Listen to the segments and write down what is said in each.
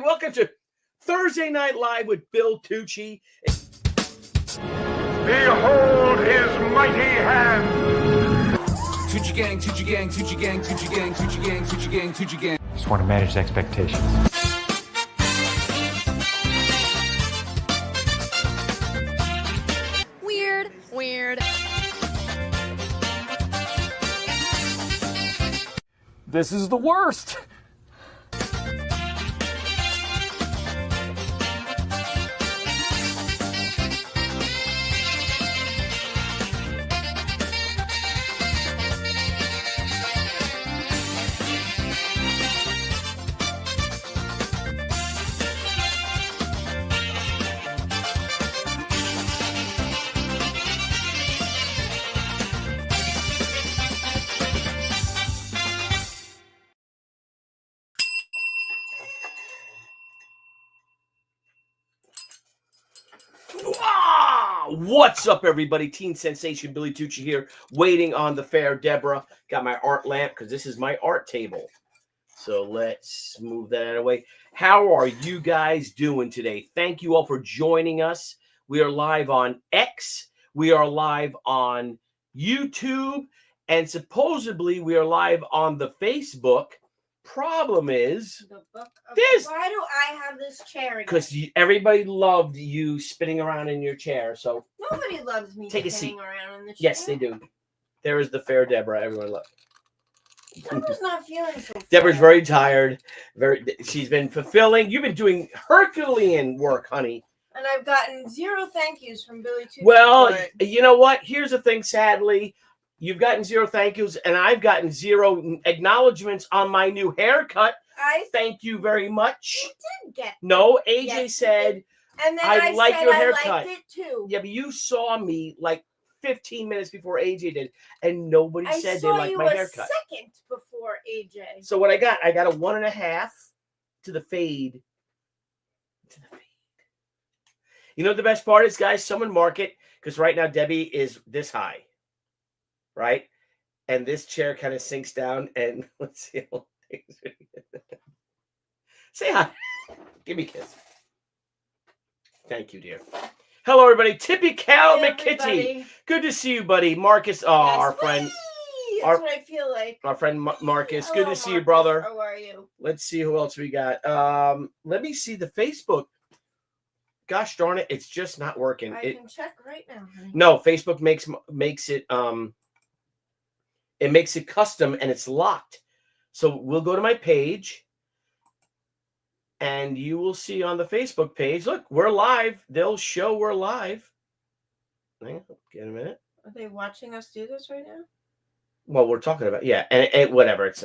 Welcome to Thursday Night Live with Bill Tucci. Behold his mighty hand. Tucci gang, Tucci gang, Tucci gang, Tucci gang, Tucci gang, Tucci gang, Tucci gang. Just want to manage expectations. Weird. This is the worst. What's up, everybody? Teen Sensation Billy Tucci here, waiting on the fair Deborah. Got my art lamp because this is my art table. So let's move that out of the way. How are you guys doing today? Thank you all for joining us. We are live on X. We are live on YouTube. And supposedly we are live on the Facebook. Problem is, why do I have this chair again? Because everybody loved you spinning around in your chair. So nobody loves me spinning around in the chair. Yes, they do. There is the fair Deborah. Everyone loves. Deborah's not feeling so Deborah's very tired. She's been fulfilling. You've been doing Herculean work, honey. And I've gotten 0 thank yous from Billy Tucci. Well, you know what? Here's the thing, sadly. You've gotten 0 thank yous, and I've gotten 0 acknowledgments on my new haircut. Thank you very much. You did get No, AJ said, and then I like your haircut. I liked it too. Yeah, but you saw me like 15 minutes before AJ did, and nobody said they liked my haircut. I saw you a second before AJ. So what I got a 1.5 to the fade. You know what the best part is, guys? Someone mark it, because right now Debbie is this high. Right? And this chair kind of sinks down, and let's see. Say hi. Give me a kiss. Thank you, dear. Hello, everybody. Tippy Cal McKitty. Good to see you, buddy. Marcus, our friend. That's what I feel like. Our friend Marcus. Hello, good to see Marcus. you, brother. How are you? Let's see who else we got. Let me see the Facebook. Gosh darn it, it's just not working. I can check right now, honey. No, Facebook makes it it makes it custom and it's locked. So we'll go to my page and you will see on the Facebook page, look, we're live. They'll show we're live. Hang on, get a minute. Are they watching us do this right now? Well, we're talking about, yeah, and whatever. It's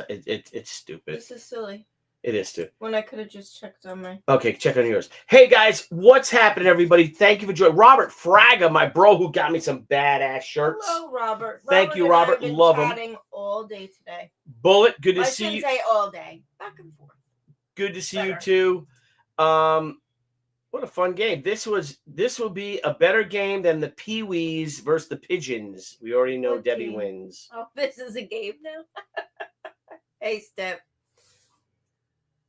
stupid. This is silly. It is too. When I could have just checked on my... Okay, check on yours. Hey, guys, what's happening, everybody? Thank you for joining. Robert Fraga, my bro, who got me some badass shirts. Hello, Robert. Thank you, Robert. Love them. All day today. Bullet, good to see you. I shouldn't say all day. Back and forth. Good to see you, too. What a fun game. This will be a better game than the Pee-wees versus the Pigeons. We already know What Debbie game? wins. Oh, this is a game now? Hey, Steph.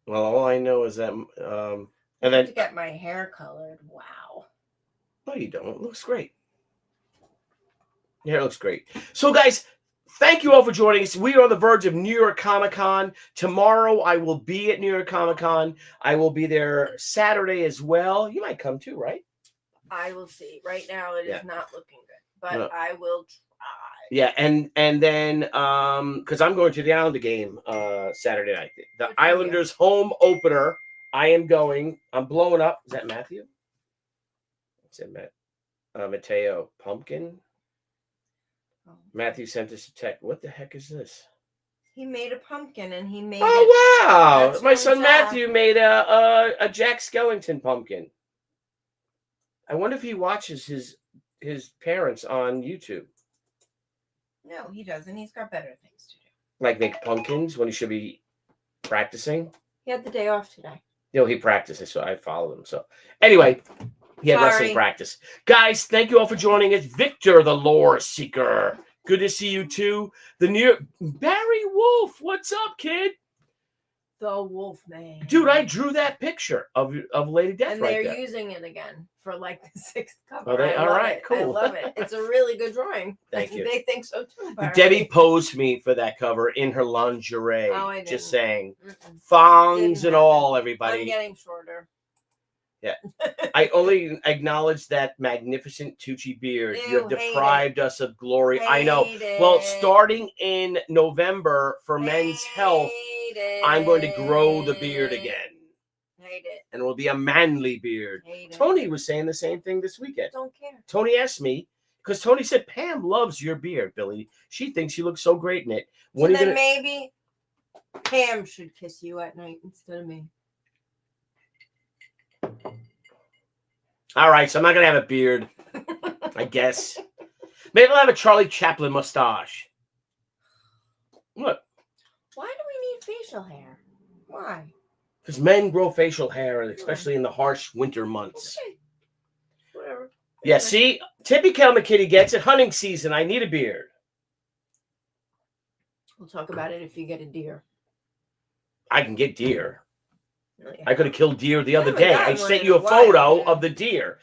Well, all I know is that, and I then have to get my hair colored. Wow. no, you don't. It looks great. Your hair looks great. So, guys, thank you all for joining us. We are on the verge of New York Comic Con. Tomorrow, I will be at New York Comic Con. I will be there Saturday as well. You might come too, right? I will see. Right now, it is not looking good, but No. I will try. Yeah, and then because I'm going to the Islander game Saturday night, the Good for Islanders home opener. I am going. I'm blowing up. Is that Matthew? What's that, Matt? Mateo Pumpkin. Oh. Matthew sent us a text. What the heck is this? He made a pumpkin and he made it. Oh wow! That's My from son Jack. Matthew made a Jack Skellington pumpkin. I wonder if he watches his parents on YouTube. No, he doesn't. He's got better things to do. Like make pumpkins when he should be practicing. He had the day off today. You know, he practices, so I follow him. So anyway, he had wrestling practice. Guys, thank you all for joining us. Victor, the lore seeker. Good to see you too. The new Barry Wolf. What's up, kid? The Wolfman. Dude, I drew that picture of Lady Death and right they're there. using it again for like the 6th cover. Oh, they, all right, it. cool. I love it. It's a really good drawing. Thank you. They think so too. Barry. Debbie posed me for that cover in her lingerie. Oh, I just didn't. saying. Mm-mm. Thongs Didn't and happen. all, I'm everybody. getting shorter. Yeah. I only acknowledge that magnificent Tucci beard. You have Ew, hate deprived us of glory. I Hate know. it. Well, starting in November for Men's Health, Hate I'm going to grow the beard it. again. Hate it. And it will be a manly beard. Hate it. Tony was saying the same thing this weekend. Don't care. Tony asked me, because Tony said, Pam loves your beard, Billy. She thinks you look so great in it. So When are you then gonna... maybe Pam should kiss you at night instead of me. All right, so I'm not going to have a beard, I guess. Maybe I'll have a Charlie Chaplin mustache. What? Why do we need facial hair? Why? Because men grow facial hair, especially in the harsh winter months. Okay. Whatever. Yeah, see? Tippy Kalmakitty gets it. Hunting season. I need a beard. We'll talk about it if you get a deer. I can get deer. Oh, yeah. I could have killed deer the other haven't day. gotten I one sent in you a a photo while. of the deer.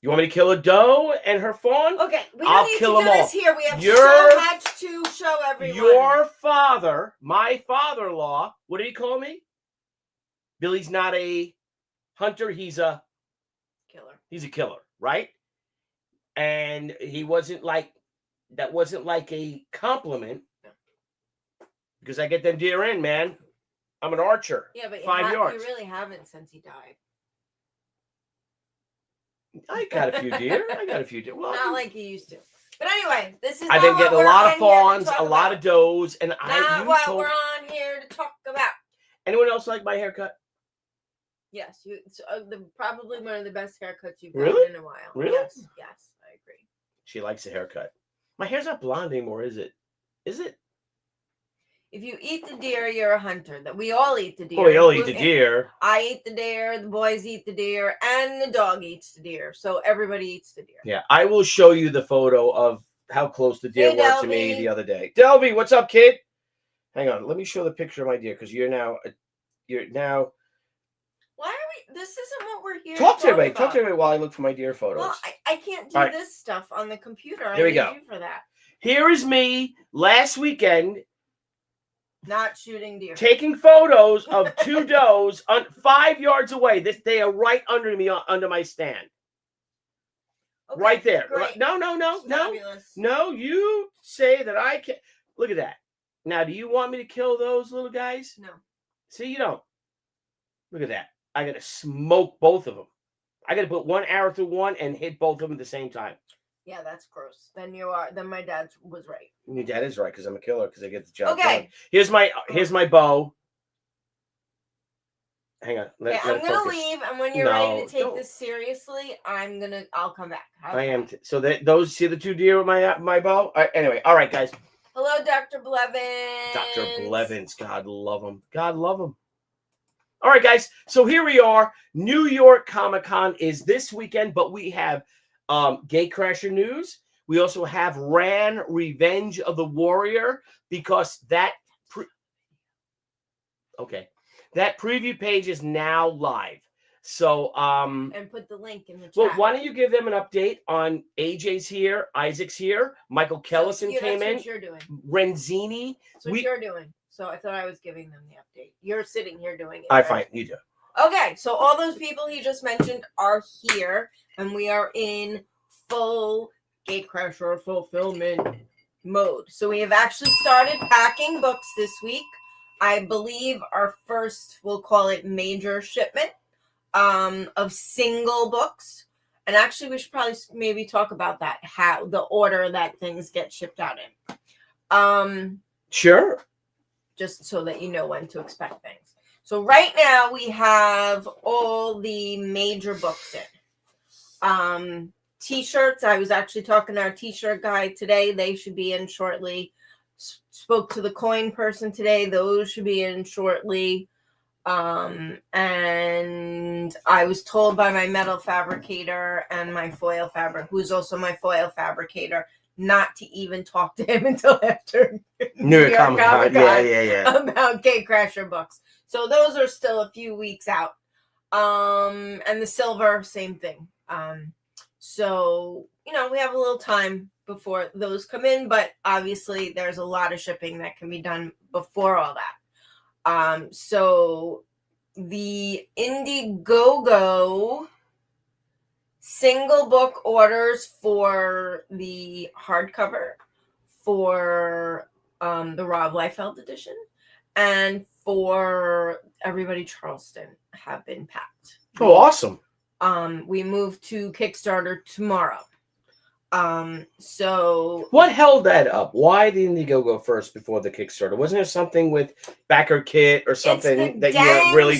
You want me to kill a doe and her fawn? Okay, we I'll don't need kill to do them all. this here. We have Your- so much to show everyone. Your father, my father-in-law, what did he call me? Billy's not a hunter. He's a killer, right? And he wasn't like, that wasn't like a compliment. No. Because I get them deer in, man. I'm an archer. Yeah, but 5 yards. you really haven't since he died. I got a few deer. Well, Not like you used to. But anyway, this is I've not been what getting a we're lot on of here to fawns, talk a lot about. of does, and Not what we're on here to talk about. Anyone else like my haircut? Yes, it's probably one of the best haircuts you've Really? gotten in a while. Really? Yes, I agree. She likes a haircut. My hair's not blonde anymore, is it? Is it? If you eat the deer, you're a hunter. That we all eat the deer. Oh, we all eat the deer. I eat the deer, the boys eat the deer, and the dog eats the deer. So everybody eats the deer. Yeah, I will show you the photo of how close the deer Hey, were to me Delby. the other day. Delby, what's up, kid? Hang on, let me show the picture of my deer because you're now. Why are we? This isn't what we're here. Talk to everybody. about. Talk to everybody while I look for my deer photos. Well, I can't do All right. this stuff on the computer. Here we I need go. you for that. Here is me last weekend Not shooting deer. taking photos of two does 5 yards away. They are right under me, under my stand. Okay, Right there. Great. No. Fabulous. No, you say that I can. Look at that. Now, do you want me to kill those little guys? No. See, you don't. Look at that. I got to smoke both of them. I got to put one arrow through one and hit both of them at the same time. Yeah, that's gross. Then you are. Then my dad was right. Your dad is right because I'm a killer because I get the job Okay. done. Here's my bow. Hang on. Let Okay, I'm it gonna focus. leave, and when you're No, ready to take don't. this seriously, I'll come back. How's I am. that? So those see the two deer with my bow. All right, anyway, all right, guys. Hello, Dr. Blevins. Dr. Blevins, God love him. God love him. All right, guys. So here we are. New York Comic Con is this weekend, but we have Gatecrasher news. We also have Ran Revenge of the Warrior because that preview page is now live. So And put the link in the chat. well, why don't you give them an update on AJ's here, Isaac's here, Michael Kellison came That's in, what you're doing. Renzini. That's what you're doing. So I thought I was giving them the update. You're sitting here doing it. I right? find you do. Okay, so all those people he just mentioned are here, and we are in full Gatecrasher fulfillment mode. So we have actually started packing books this week. I believe our first, we'll call it major shipment of single books. And actually, we should probably maybe talk about that, how the order that things get shipped out in. Sure. just so that you know when to expect things. So right now we have all the major books in. T-shirts. I was actually talking to our T-shirt guy today. They should be in shortly. Spoke to the coin person today. Those should be in shortly. And I was told by my metal fabricator and my foil who's also my foil fabricator, not to even talk to him until after New York Comic Con. Yeah. About Gatecrasher books. So those are still a few weeks out. And the silver, same thing. So, you know, we have a little time before those come in, but obviously there's a lot of shipping that can be done before all that. So the Indiegogo single book orders for the hardcover for the Rob Liefeld edition and for Everybody Charleston have been packed. Oh, awesome. We move to Kickstarter tomorrow. So what held that up? Why didn't they go first before the Kickstarter? Wasn't there something with backer kit or something that you were really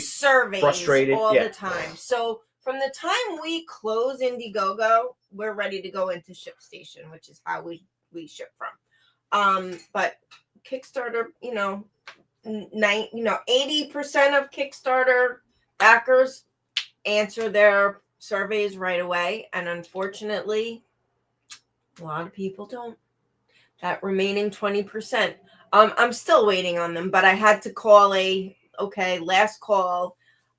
frustrated all the time? So from the time we close Indiegogo, we're ready to go into ShipStation, which is how we ship from. But Kickstarter, 80% of Kickstarter backers answer their surveys right away, and unfortunately a lot of people don't. That remaining 20%, I'm still waiting on them, but I had to call last call,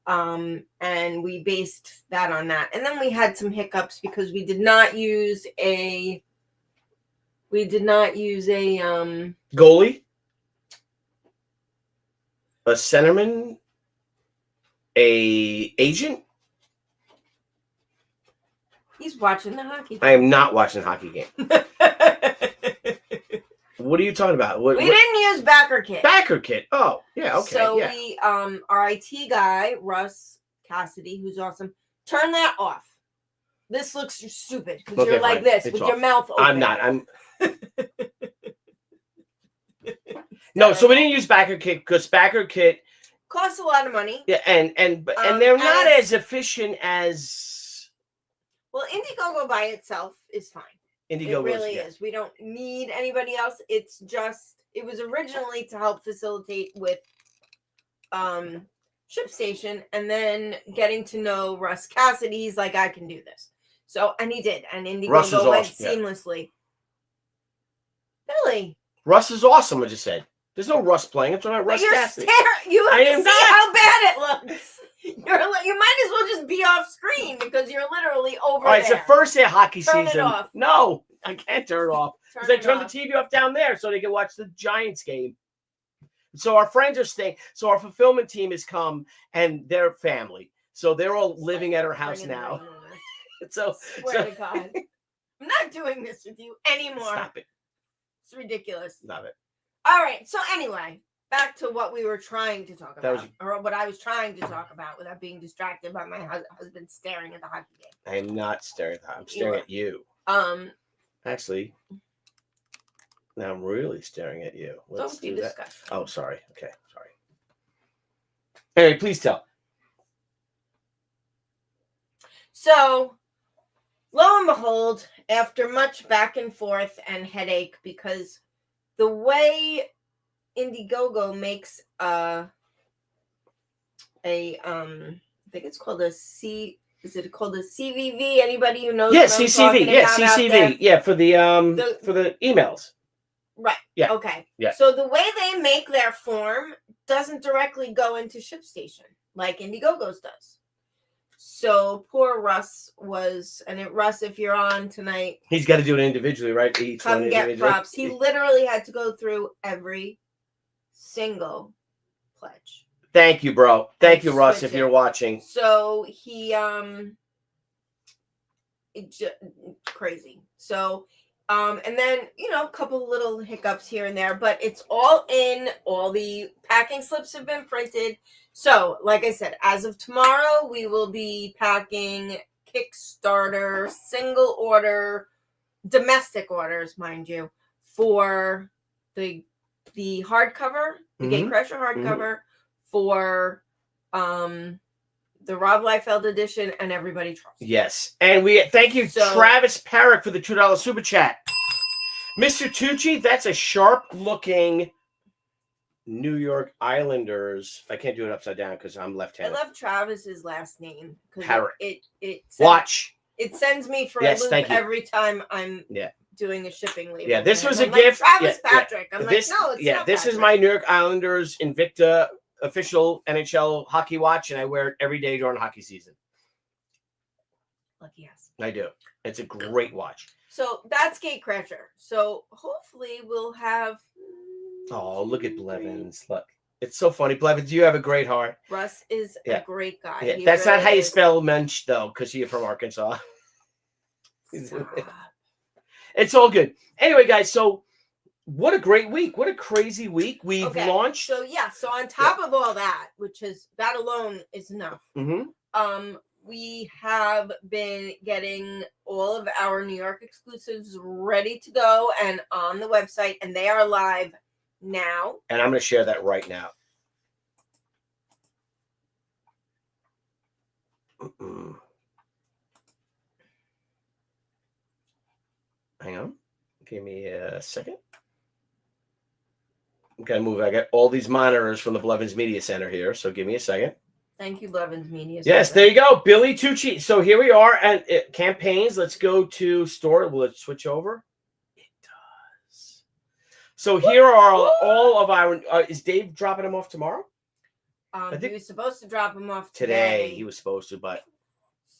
and we based that on that. And then we had some hiccups because we did not use a goalie, a centerman, a agent. He's watching the hockey game. I am not watching the hockey game. What are you talking about? We didn't use backer kit. Backer kit. Oh, yeah, okay. So we, our IT guy, Russ Cassidy, who's awesome, turn that off. This looks stupid because you're like this with your mouth open. I'm not. No, so we didn't use backer kit because backer kit costs a lot of money. Yeah, and they're not as efficient as. Well, Indiegogo by itself is fine. Indiegogo really is. We don't need anybody else. It's just, it was originally to help facilitate with ShipStation, and then getting to know Russ Cassidy, he's like, I can do this. So, and he did, and Indiegogo went seamlessly. Yeah. Really? Russ is awesome, I just said. There's no Russ playing. It's not Russ Cassidy. You have to see how bad it looks. You might as well just be off screen because you're literally over there. All right, it's the first day of hockey season. Turn it off. No, I can't turn it off. Because I turned the TV off down there so they can watch the Giants game. So our friends are staying. So our fulfillment team has come and their family. So they're all living at our house now. Swear to God. I'm not doing this with you anymore. Stop it. It's ridiculous. Stop it. All right. So anyway, back to what we were trying to talk about, or what I was trying to talk about without being distracted by my husband staring at the hockey game. I am not staring at that. I'm staring at you. Actually, now I'm really staring at you. Let's don't be disgusting. Oh, sorry. Okay, sorry. Anyway, please tell. So, lo and behold, after much back and forth and headache, because the way Indiegogo makes I think it's called a is it called a CVV? Anybody who knows? Yeah, CCV. Yeah, CCV. Yeah, for the emails. Right. Yeah. Okay. Yeah. So the way they make their form doesn't directly go into ShipStation like Indiegogo's does. So poor Russ Russ, if you're on tonight, he's got to do it individually, right? Come get props. He literally had to go through every single pledge. Thank you, bro. Thank you, Russ, if you're watching. So he crazy. So and then a couple little hiccups here and there, but it's all in. All the packing slips have been printed. So, like I said, as of tomorrow, we will be packing Kickstarter single order, domestic orders, mind you, for the hardcover the Gatecrasher hardcover for the Rob Liefeld edition and Everybody Trusts. Yes. And we thank you, Travis Parrick, for the $2 super chat. Mr. Tucci, that's a sharp-looking New York Islanders. I can't do it upside down because I'm left-handed. I love Travis's last name. Parrick. It Watch. It sends me for a loop every time I'm doing a shipping label. Yeah, this was I'm a gift. Travis Patrick. I'm this, like, no, it's not this Patrick. is my New York Islanders Invicta official NHL hockey watch, and I wear it every day during hockey season. Lucky ass. I do. It's a great watch. So that's Gatecrasher. So hopefully we'll have. Oh, look at Blevins. Look. It's so funny. Blevins, you have a great heart. Russ is a great guy. Yeah. That's really not how you spell Mensch, though, because you're from Arkansas. It's all good. Anyway, guys, so what a great week. What a crazy week. We've launched. So, so on top of all that, that alone is enough. We have been getting all of our New York exclusives ready to go and on the website, and they are live now. And I'm going to share that right now. Hang on. Give me a second. I'm going to move. I got all these monitors from the Blevins Media Center here, so give me a second. Thank you, Blevins Media Center. Yes, there you go. Billy Tucci. So here we are at campaigns. Let's go to store. Will it switch over? It does. So here are all of our... is Dave dropping them off tomorrow? I think he was supposed to drop them off today. He was supposed to, but...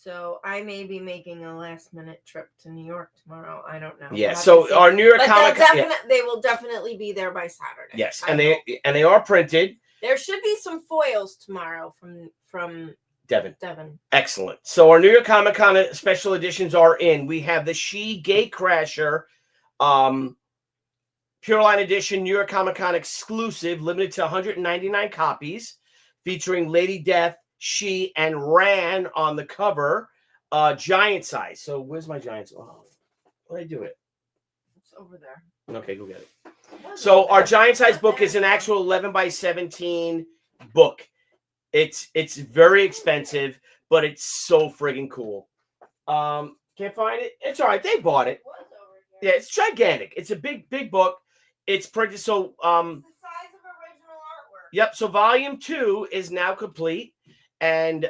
So I may be making a last-minute trip to New York tomorrow. I don't know. Yeah. So our New York Comic Con, they will definitely be there by Saturday. Yes, and they are printed. There should be some foils tomorrow from Devin. Excellent. So our New York Comic Con special editions are in. We have the Shi Gatecrasher, Pure Line Edition, New York Comic Con exclusive, limited to 199 copies, featuring Lady Death, Shi, and Ran on the cover. Giant size. So where's my giant? Oh, where did I do it? It's over there. Okay, go get it. So our giant size book is an actual 11 by 17 book. It's very expensive, but it's so friggin' cool. Can't find it. It's all right. They bought it. Yeah, it's gigantic. It's a big book. It's printed. So it's the size of original artwork. Yep. So volume 2 is now complete, and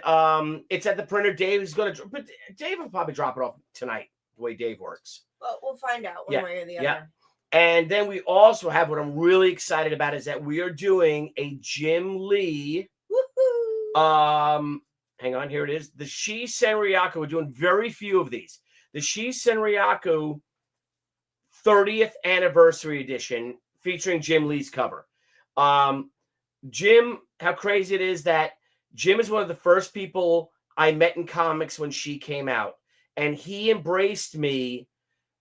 it's at the printer. Dave is going to, but Dave will probably drop it off tonight. The way Dave works. Well, we'll find out one way or the other. Yeah. And then we also have what I'm really excited about is that we are doing a Jim Lee. Woohoo! Hang on, here it is. The Shi SENRYAKU. We're doing very few of these. The Shi SENRYAKU 30th anniversary edition featuring Jim Lee's cover. Jim, how crazy it is that Jim is one of the first people I met in comics when Shi came out. And he embraced me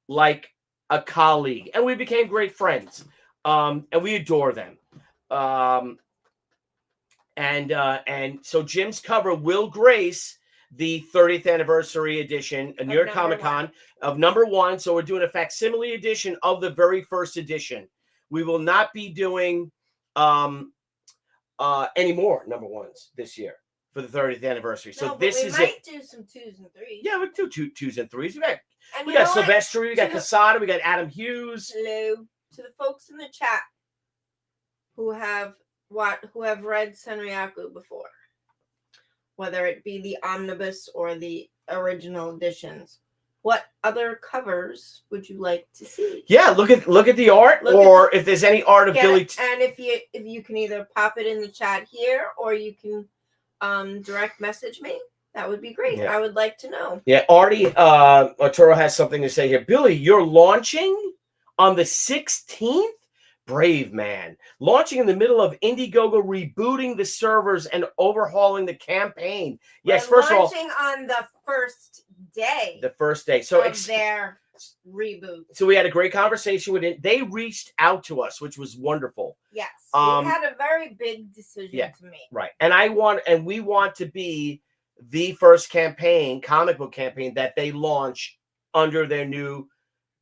like a colleague, and we became great friends. And we adore them. And so Jim's cover will grace the 30th anniversary edition, a New York Comic Con of #1. So we're doing a facsimile edition of the very first edition. We will not be doing any more #1s this year for the 30th anniversary. So this is it. We might do some 2s and 3s. Yeah, we'll do 2s and 3s. We got Silvestri, we got Casada, we got Adam Hughes. Hello to the folks in the chat who have read SENRYAKU before, whether it be the omnibus or the original editions. What other covers would you like to see? Yeah, look at the art, if there's any art of Billy. And if you can either pop it in the chat here or you can direct message me. That would be great. Yeah. I would like to know. Yeah, Artie Arturo has something to say here. Billy, you're launching on the 16th? Brave man. Launching in the middle of Indiegogo rebooting the servers and overhauling the campaign. Yes, first of all. Launching on the first day. The first day. So of their reboot. So we had a great conversation with it. They reached out to us, which was wonderful. Yes. We had a very big decision to make. Right. And we want to be the first comic book campaign that they launch under their new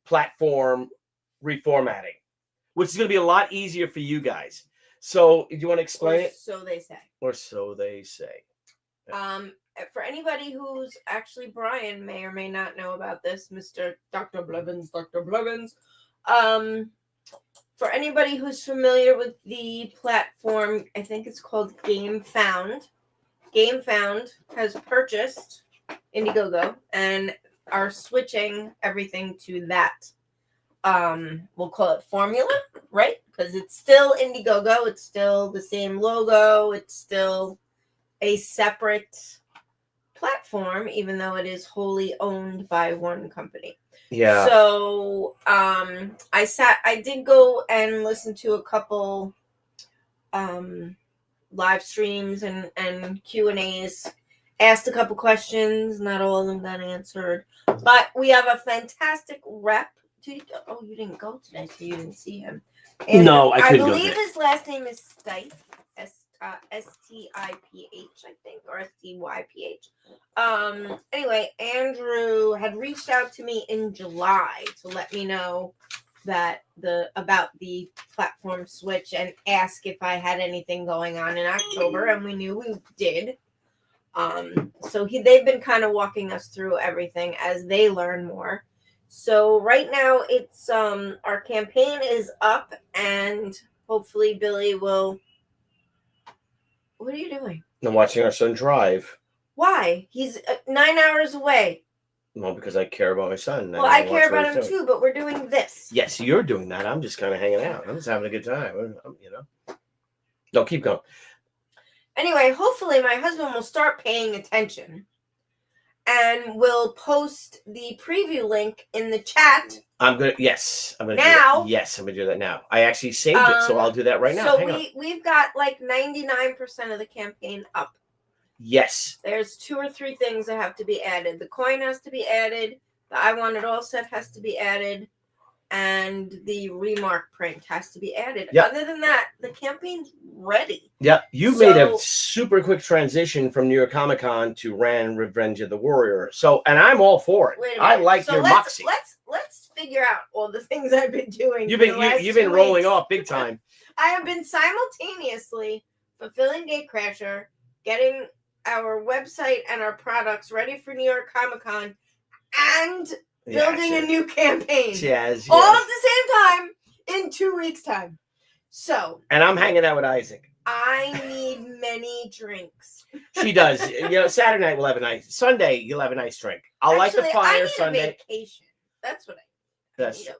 platform reformatting, which is going to be a lot easier for you guys. So, do you want to explain Or it? so they say. Or so they say. For anybody who's actually Brian may or may not know about this, Mr. Dr. Blevins. For anybody who's familiar with the platform, I think it's called GameFound. GameFound has purchased Indiegogo and are switching everything to that. We'll call it formula, right? Because it's still Indiegogo, it's still the same logo, it's still a separate platform, even though it is wholly owned by one company. Yeah. So I did go and listen to a couple live streams and Q&As, asked a couple questions, not all of them got answered, but we have a fantastic rep. You didn't go today, so you didn't see him. And No, I couldn't go believe today. his last name is Stiph, Stiph, I think, or Styph. Anyway, Andrew had reached out to me in July to let me know that about the platform switch and ask if I had anything going on in October, and we knew we did. So they've been kind of walking us through everything as they learn more. So right now it's our campaign is up, and hopefully Billy will. What are you doing? I'm watching our son drive. Why? He's 9 hours away. Well, because I care about my son. Well, I care about him too, but we're doing this. Yes, you're doing that. I'm just kind of hanging out. I'm just having a good time. No, keep going. Anyway, hopefully my husband will start paying attention and will post the preview link in the chat. I'm gonna do that. Yes, I'm gonna do that now. I actually saved it, so I'll do that right now. So we've got like 99% of the campaign up. Yes. There's 2 or 3 things that have to be added. The coin has to be added. The I Want It All set has to be added. And the remark print has to be added. Yep. Other than that, the campaign's ready. Yeah, you made a super quick transition from New York Comic Con to Ran Revenge of the Warrior. So, and I'm all for it. I like your moxie. Let's figure out all the things I've been doing. You've been rolling off big time. I have been simultaneously fulfilling Gatecrasher, getting our website and our products ready for New York Comic Con, and building a new campaign. Yes. All at the same time in 2 weeks' time. So. And I'm hanging out with Isaac. I need many drinks. She does. Saturday night we'll have a nice. Sunday you'll have a nice drink. I'll light the fire. I need Sunday. A vacation. That's what I need. That's a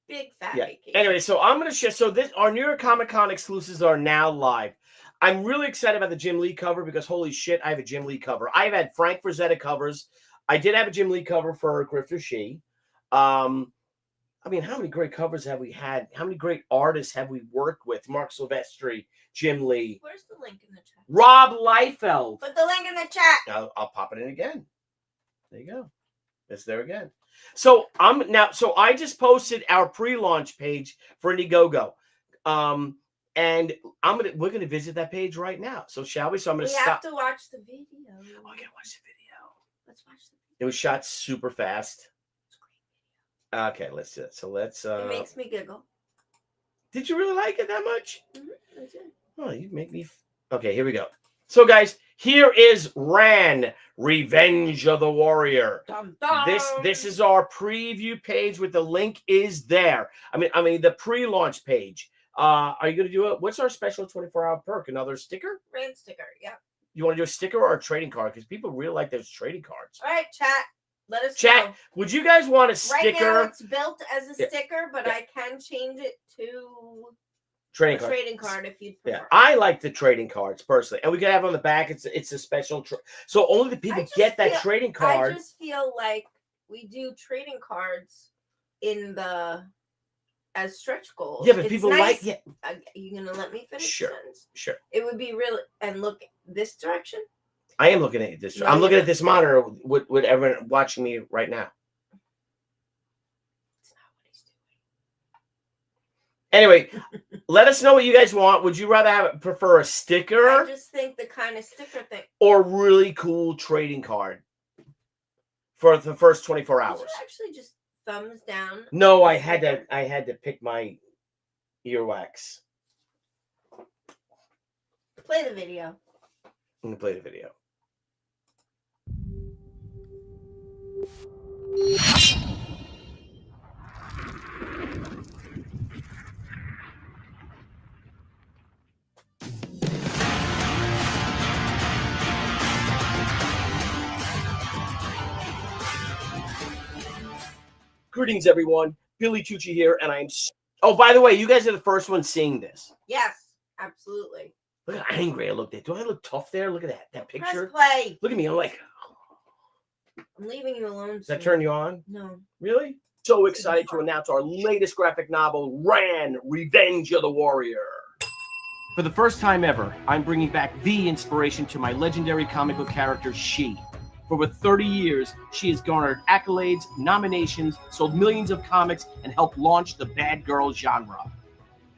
big fat vacation. Anyway, so I'm gonna share. So our New York Comic Con exclusives are now live. I'm really excited about the Jim Lee cover because holy shit, I have a Jim Lee cover. I've had Frank Frazetta covers. I did have a Jim Lee cover for Grifter Shi. I mean, how many great covers have we had? How many great artists have we worked with? Mark Silvestri, Jim Lee. Where's the link in the chat? Rob Liefeld. Put the link in the chat. I'll pop it in again. There you go. It's there again. So I just posted our pre-launch page for Indiegogo. And we're gonna visit that page right now. So shall we? So I'm gonna stop. We have to watch the video. Oh, I gotta watch the video. Let's watch the video. It was shot super fast. Okay, let's do it. So let's. It makes me giggle. Did you really like it that much? Mm-hmm. I did. Oh, you make me. Okay, here we go. So, guys, here is Ran Revenge of the Warrior. Dum, dum. This is our preview page with the link is there. I mean the pre-launch page. Are you going to do it? What's our special 24-hour perk? Another sticker? Ran sticker, yeah. You want to do a sticker or a trading card? Because people really like those trading cards. All right, chat. Let us Chat, know. would you guys want a sticker? Right now it's built as a sticker, but I can change it to trading card if you'd prefer. Yeah, I like the trading cards personally. And we can have on the back, it's a special. So only the people get that trading card. I just feel like we do trading cards as stretch goals. Yeah, but people nice. like Are you going to let me finish? Sure. Sure. It would be really, and look this direction. I am looking at this. I'm looking at this monitor with everyone watching me right now. That's not what he's doing. Anyway, let us know what you guys want. Would you rather prefer a sticker? I just think the kind of sticker thing. Or really cool trading card for the first 24 hours? Did you actually just thumbs down? No, I had to pick my earwax. Play the video. I'm going to play the video. Greetings, everyone. Billy Tucci here, and I'm... Oh, by the way, you guys are the first ones seeing this. Yes, absolutely. Look how angry I looked at. Do I look tough there? Look at that picture. Press play. Look at me. I'm like... I'm leaving you alone. Does that turn you on? No. Really? So excited to announce our latest graphic novel, Ran, Revenge of the Warrior. For the first time ever, I'm bringing back the inspiration to my legendary comic book character, Shi. For over 30 years, she has garnered accolades, nominations, sold millions of comics, and helped launch the bad girl genre.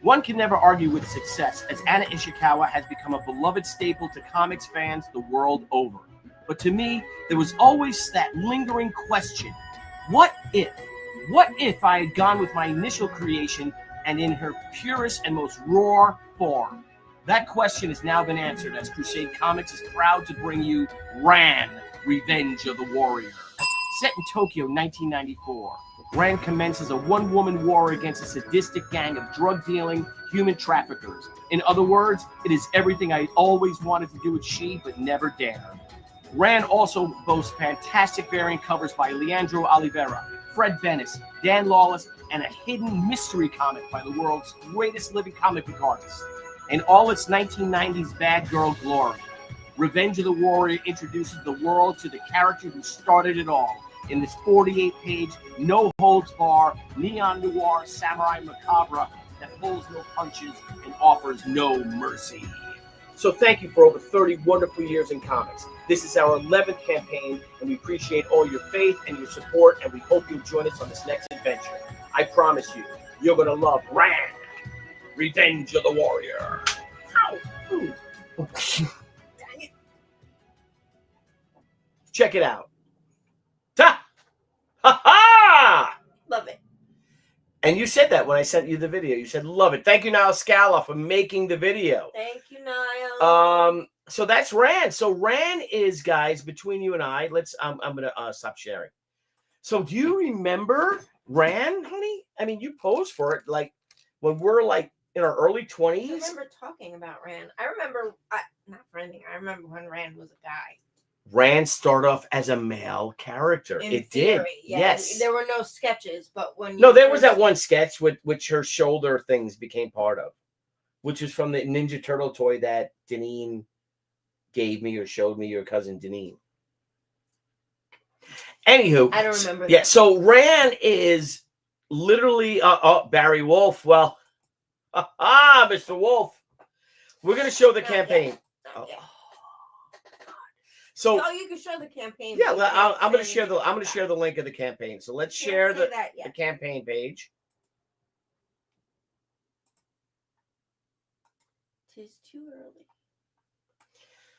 One can never argue with success, as Anna Ishikawa has become a beloved staple to comics fans the world over. But to me, there was always that lingering question, what if? What if I had gone with my initial creation and in her purest and most raw form? That question has now been answered, as Crusade Comics is proud to bring you Ran, Revenge of the Warrior. Set in Tokyo, 1994, Ran commences a one-woman war against a sadistic gang of drug-dealing human traffickers. In other words, it is everything I always wanted to do with Shi, but never dared. Ran also boasts fantastic variant covers by Leandro Oliveira, Fred Bennis, Dan Lawless, and a hidden mystery comic by the world's greatest living comic book artist. In all its 1990s bad girl glory, Revenge of the Warrior introduces the world to the character who started it all in this 48-page, no-holds-bar, neon noir samurai macabre that pulls no punches and offers no mercy. So thank you for over 30 wonderful years in comics. This is our 11th campaign, and we appreciate all your faith and your support, and we hope you'll join us on this next adventure. I promise you, you're going to love Ran, Revenge of the Warrior. Ow! Ooh. Dang it. Check it out. Ta! Ha ha! Love it. And you said that when I sent you the video. You said, love it. Thank you, Niall Scala, for making the video. Thank you, Niall. So that's Ran. So Ran is, guys, between you and I, I'm going to stop sharing. So do you remember Ran, honey? I mean, you posed for it, like, when we're, like, in our early 20s. I remember talking about Ran. I remember, not for anything, I remember when Ran was a guy. Ran started off as a male character. In theory, did. Yeah. Yes. There were no sketches, but when No, there was that one sketch which her shoulder things became part of, which was from the Ninja Turtle toy that Deneen gave me or showed me, your cousin Deneen. Anywho. I don't remember Yeah, that. so Ran is literally, Barry Wolf. Well, Mr. Wolf. We're going to show the Not campaign. yet. Not yet. So, oh, you can show the campaign. yeah, but I'm going to say share anything I'm going about to share the link of the campaign. So let's Can't share say the that yet. campaign page. 'Tis too early.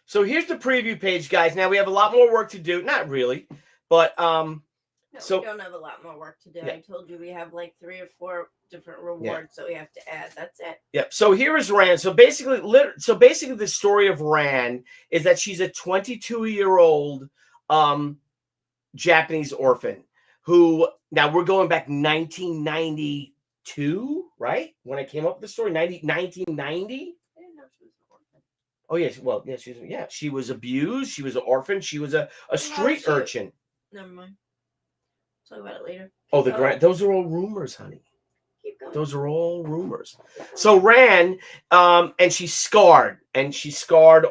So here's the preview page, guys. Now we have a lot more work to do. Not really, but No, So- we don't have a lot more work to do. Yeah. I told you we have like 3 or 4 different rewards that we have to add. That's it. Yep. So here is Ran. So basically, the story of Ran is that she's a 22-year-old Japanese orphan who, now we're going back 1992, right? When I came up with the story, 1990. I didn't know she was an orphan. Oh yes, well, yeah, she was abused. She was an orphan. She was a street she- urchin. Never mind. Talk about it later. Oh, Keep the going. grant. Those are all rumors, honey. Keep going. Those are all rumors. So Ran, and she's scarred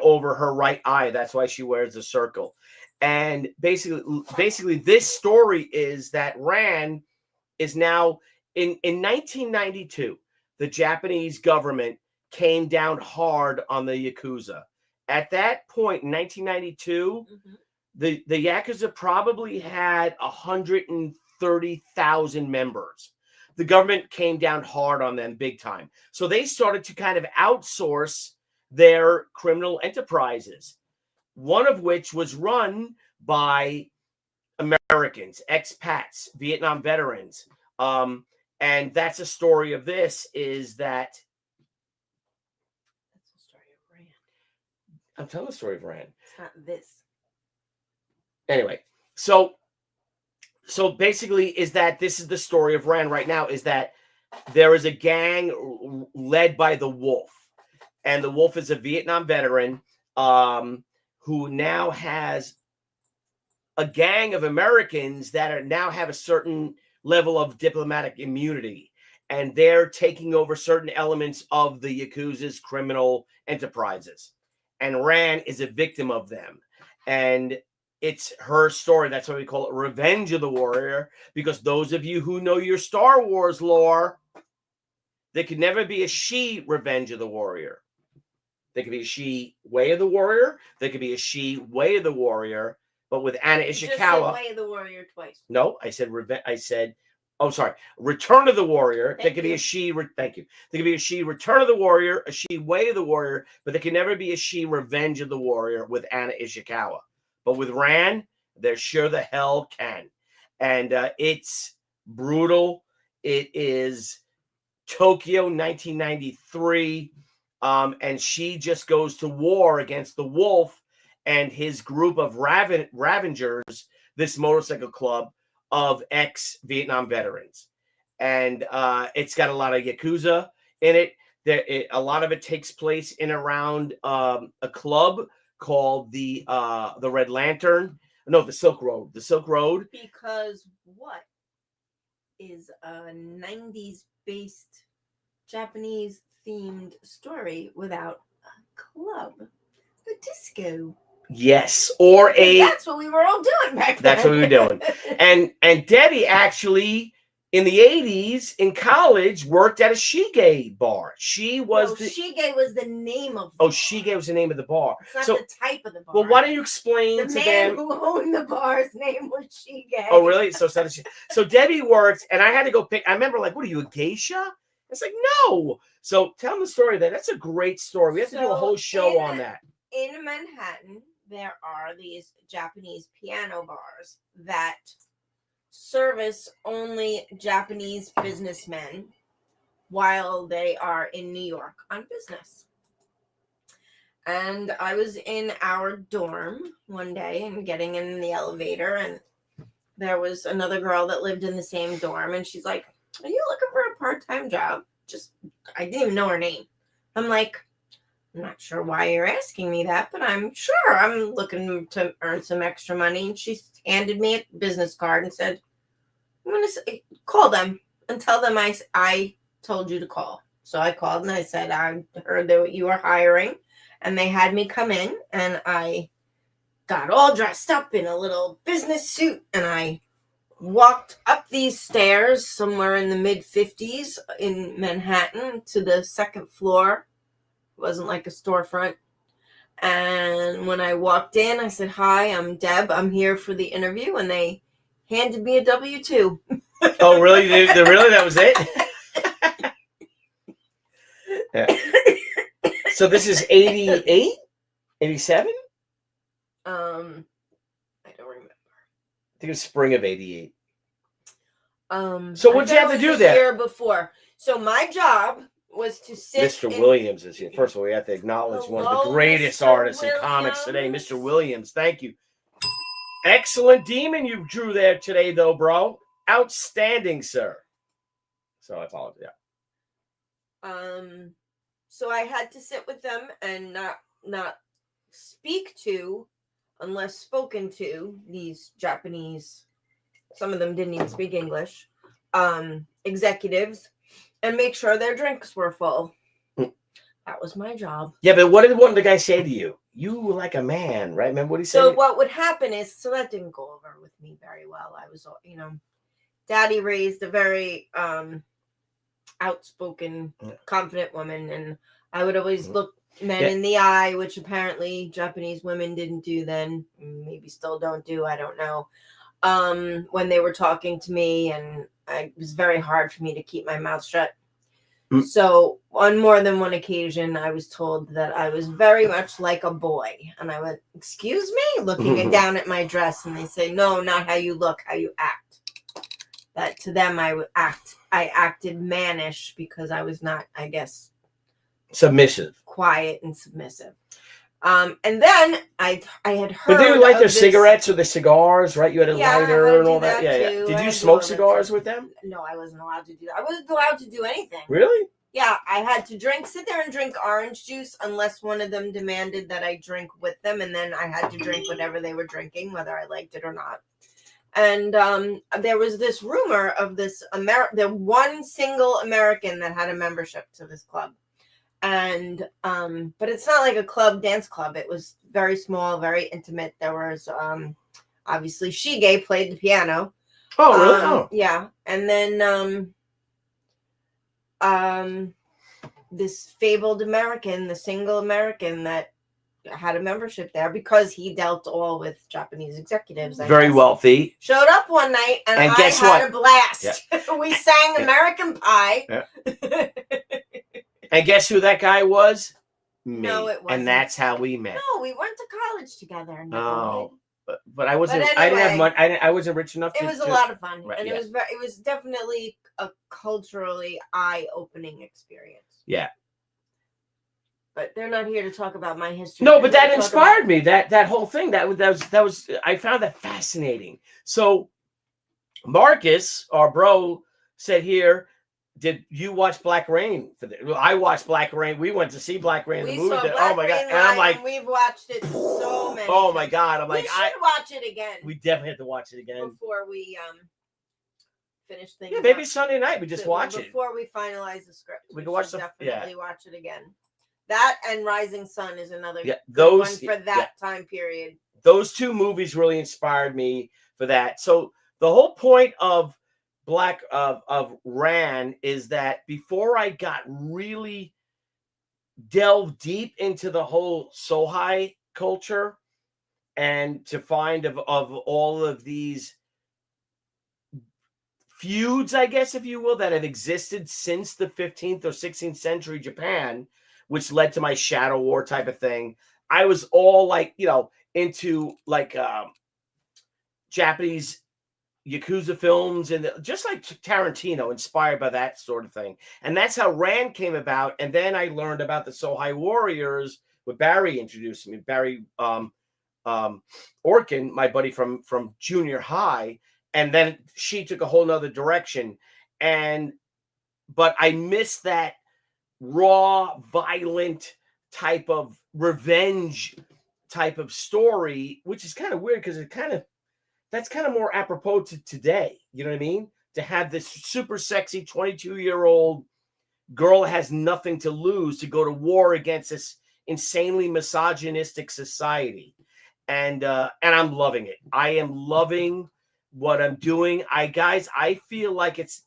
over her right eye. That's why she wears the circle. And basically, this story is that Ran is now in 1992. The Japanese government came down hard on the Yakuza. At that point, in 1992, the Yakuza probably had 130,000 members. The government came down hard on them big time. So they started to kind of outsource their criminal enterprises, one of which was run by Americans, expats, Vietnam veterans. And that's the story of this, is that That's the story of Ran. I'm telling the story of Ran. It's not this. Anyway, so basically is that this is the story of Ran right now, is that there is a gang led by the Wolf. And the Wolf is a Vietnam veteran who now has a gang of Americans that are now have a certain level of diplomatic immunity. And they're taking over certain elements of the Yakuza's criminal enterprises. And Ran is a victim of them. And it's her story. That's why we call it Revenge of the Warrior. Because those of you who know your Star Wars lore, there could never be a Shi Revenge of the Warrior. There could be a Shi Way of the Warrior. There could be a Shi Way of the Warrior. But with Anna Ishikawa, You just said Way of the Warrior twice. No, I said oh, sorry, Return of the Warrior. There could be a Shi. Thank you. There could be a Shi Return of the Warrior, a Shi Way of the Warrior, but there can never be a Shi Revenge of the Warrior with Anna Ishikawa. But with Ran, there sure the hell can, and it's brutal. It is Tokyo, 1993. And she just goes to war against the Wolf and his group of Ravengers, this motorcycle club of ex-Vietnam veterans. And it's got a lot of Yakuza in it. A lot of it takes place in around a club called the Red Lantern. No, the Silk Road. The Silk Road. Because what is a 90s-based Japanese-themed story without a club? A disco. Yes, or that's what we were all doing back then. That's what we were doing. And Debbie actually, in the 80s, in college, worked at a Shige bar. Shige was the name of the bar. bar. Shige was the name of the bar. It's not the type of the bar. Well, why don't you explain the to man them? who owned the bar's name was Shige. Oh, really? So Debbie worked, and I had to go pick. I remember, like, what are you, a geisha? It's like, no. So tell them the story of that. That's a great story. We have to do a whole show on that. In Manhattan, there are these Japanese piano bars that service only Japanese businessmen while they are in New York on business. And I was in our dorm one day and getting in the elevator, and there was another girl that lived in the same dorm, and she's like, "Are you looking for a part-time job?" I didn't even know her name. I'm like, "I'm not sure why you're asking me that, but I'm sure I'm looking to earn some extra money." And she handed me a business card and said, "I'm going to call them and tell them I told you to call." So I called and I said, "I heard that you were hiring." And they had me come in, and I got all dressed up in a little business suit, and I walked up these stairs somewhere in the mid-50s in Manhattan to the second floor. It wasn't like a storefront. And when I walked in, I said, "Hi, I'm Deb. I'm here for the interview." And they handed me a W-2. Oh, really? Really? That was it? Yeah. So this is 88? 87? I don't remember. I think it was spring of 88. So what'd you have to do there? Year before. So my job was to sit. Mr. Williams is here. First of all, we have to acknowledge one of the greatest artists in comics today, Mr. Williams. Thank you. Excellent demon you drew there today, though, bro. Outstanding, sir. So I apologize. So I had to sit with them and not speak to, unless spoken to, these Japanese. Some of them didn't even speak English. Executives, and make sure their drinks were full. That was my job. Yeah, but what did one of the guys say to you? You were like a man, right? Remember what he said? So what would happen is, so that didn't go over with me very well. I was, Daddy raised a very outspoken, confident woman, and I would always look men in the eye, which apparently Japanese women didn't do then, maybe still don't do, I don't know, when they were talking to me, and it was very hard for me to keep my mouth shut. So on more than one occasion, I was told that I was very much like a boy. And I went, "Excuse me?" Looking down at my dress. And they say, "No, not how you look, how you act." That to them, I acted mannish because I was not, I guess, submissive, quiet and submissive. And then I had heard. But they would light of their this- cigarettes or the cigars, right? You had a Yeah, I had lighter to and do all that. that Yeah, too. yeah. I Did had you to do smoke all that cigars too. with them? No, I wasn't allowed to do that. I wasn't allowed to do anything. Really? Yeah, I had to sit there and drink orange juice unless one of them demanded that I drink with them, and then I had to drink whatever they were drinking, whether I liked it or not. And there was this rumor of this the one single American that had a membership to this club. And but it's not like a club, dance club. It was very small, very intimate. There was obviously Shi played the piano. Oh, really? Yeah. And then this fabled American, the single American that had a membership there because he dealt all with Japanese executives. I Very guess, wealthy. showed up one night and I guess had what? a blast. Yeah. We sang American Pie. Yeah. And guess who that guy was? Me. No, it wasn't. And that's how we met. No, we went to college together. No. But I wasn't. But I didn't have anyway, money. I wasn't rich enough. It was a lot of fun, Right, and yeah. it was definitely a culturally eye-opening experience. Yeah. But they're not here to talk about my history. No, They're but here that to talk inspired about- me. That whole thing. That was. I found that fascinating. So, Marcus, our bro, said here, "Did you watch Black Rain?" I watched Black Rain. We went to see Black Rain. We The movie. saw Black Oh my god! Rain And I'm live, like, and we've watched it so many. oh my times. god! I'm We like, should watch it again. we definitely have to watch it again. Before we finish things. Yeah, maybe up. Sunday night we just watch it. Before we finalize the script. We can watch should the- definitely watch it again. That and Rising Sun is another Yeah, good those one for that time period. Those two movies really inspired me for that. So the whole point of of Ran is that before I got really delved deep into the whole Sohai culture and to find of all of these feuds, I guess, if you will, that have existed since the 15th or 16th century Japan, which led to my Shadow War type of thing. I was all like, into like Japanese Yakuza films and just like Tarantino, inspired by that sort of thing. And that's how Rand came about. And then I learned about the Sohai Warriors with Barry introduced me. Barry Orkin, my buddy from junior high. And then she took a whole nother direction. But I missed that raw, violent type of revenge type of story, which is kind of weird because that's kind of more apropos to today. You know what I mean? To have this super sexy 22-year-old girl that has nothing to lose to go to war against this insanely misogynistic society. And I'm loving it. I am loving what I'm doing. I feel like it's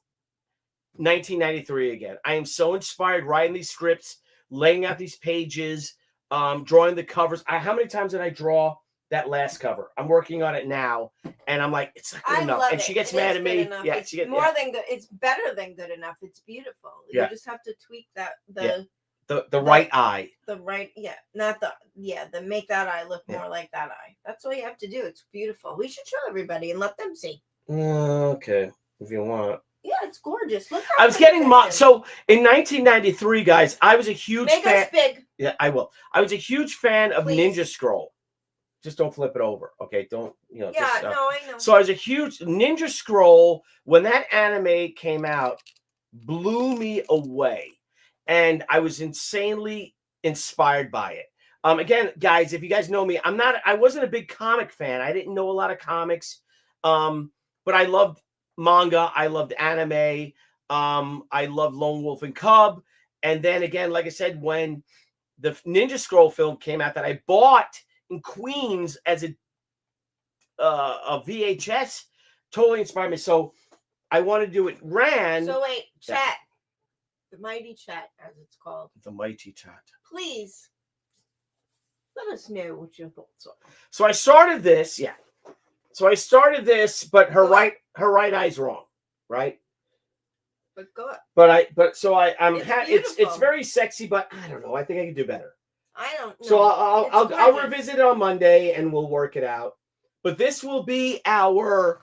1993 again. I am so inspired writing these scripts, laying out these pages, drawing the covers. How many times did I draw that last cover? I'm working on it now, and I'm like, it's not good enough. And she gets mad at me. Yeah, it's she gets more than good. It's better than good enough. It's beautiful. Yeah. You just have to tweak that the right eye. The right, make that eye look more like that eye. That's all you have to do. It's beautiful. We should show everybody and let them see. Okay, if you want. Yeah, it's gorgeous. Look how I was getting so in 1993, guys. I was a huge Make fan. us big. Yeah, I will. I was a huge fan of Please. Ninja Scroll. Just don't flip it over, okay? Don't Yeah, just, no, I know. So I was a huge Ninja Scroll when that anime came out, blew me away, and I was insanely inspired by it. Again, guys, if you guys know me, I wasn't a big comic fan. I didn't know a lot of comics, but I loved manga. I loved anime. I loved Lone Wolf and Cub. And then again, like I said, when the Ninja Scroll film came out that I bought in Queens as a VHS, totally inspired me. So I want to do it. So wait, chat. The mighty chat, as it's called. The mighty chat. Please let us know what your thoughts are. So I started this, but her right eye's wrong, right? But go ahead. It's very sexy, but I don't know. I think I can do better. I don't know. So I'll revisit it on Monday and we'll work it out. But this will be our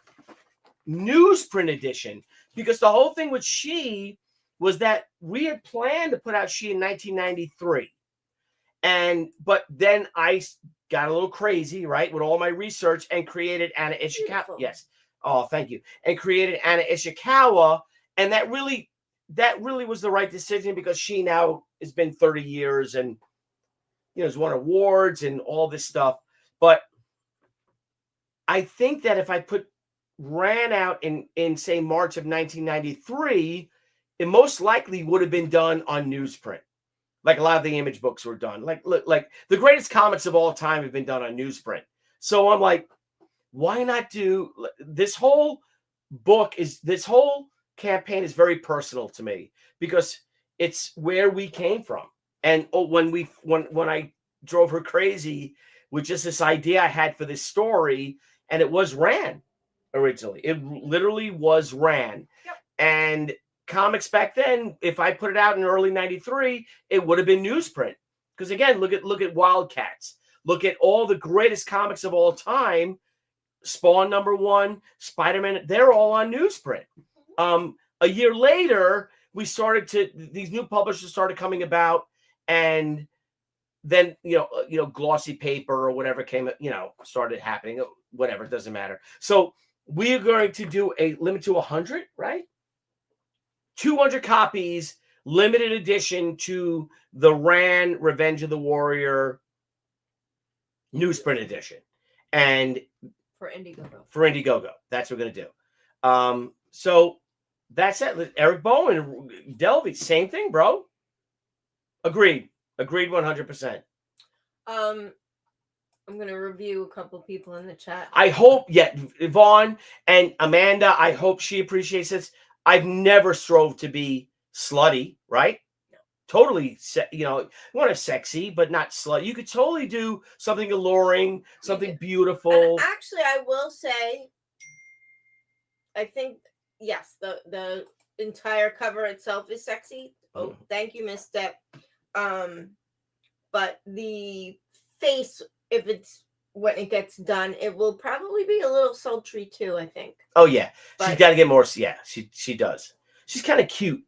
newsprint edition, because the whole thing with Shi was that we had planned to put out Shi in 1993. But then I got a little crazy, right, with all my research and created Anna Ishikawa. Beautiful. Yes. Oh, thank you. And created Anna Ishikawa. And that really was the right decision, because she now has been 30 years and, has won awards and all this stuff. But I think that if I ran out in say March of 1993, it most likely would have been done on newsprint. Like a lot of the Image books were done. Like the greatest comics of all time have been done on newsprint. So I'm like, why not do this whole campaign is very personal to me, because it's where we came from. And when I drove her crazy with just this idea I had for this story, and it was Ran originally. It literally was Ran. Yep. And comics back then, if I put it out in early 93, it would have been newsprint. Because again, look at Wildcats. Look at all the greatest comics of all time. Spawn #1, Spider-Man, they're all on newsprint. A year later, these new publishers started coming about, and then glossy paper or whatever came, started happening. Whatever, it doesn't matter. So we are going to do a limit to 100, right? 200 copies, limited edition to the Ran Revenge of the Warrior newsprint edition, and for Indiegogo. That's what we're gonna do. So that's it. Eric Bowen, Delvey, same thing, bro. Agreed 100%. I'm going to review a couple people in the chat. I hope, Yvonne and Amanda, I hope she appreciates this. I've never strove to be slutty, right? No. Totally, want to sexy, but not slutty. You could totally do something alluring, something beautiful. And actually, I will say, I think, yes, the entire cover itself is sexy. Oh, thank you, Miss Step. But the face, when it gets done, it will probably be a little sultry too, I think. Oh yeah, but she's got to get more. Yeah, she does. She's kind of cute.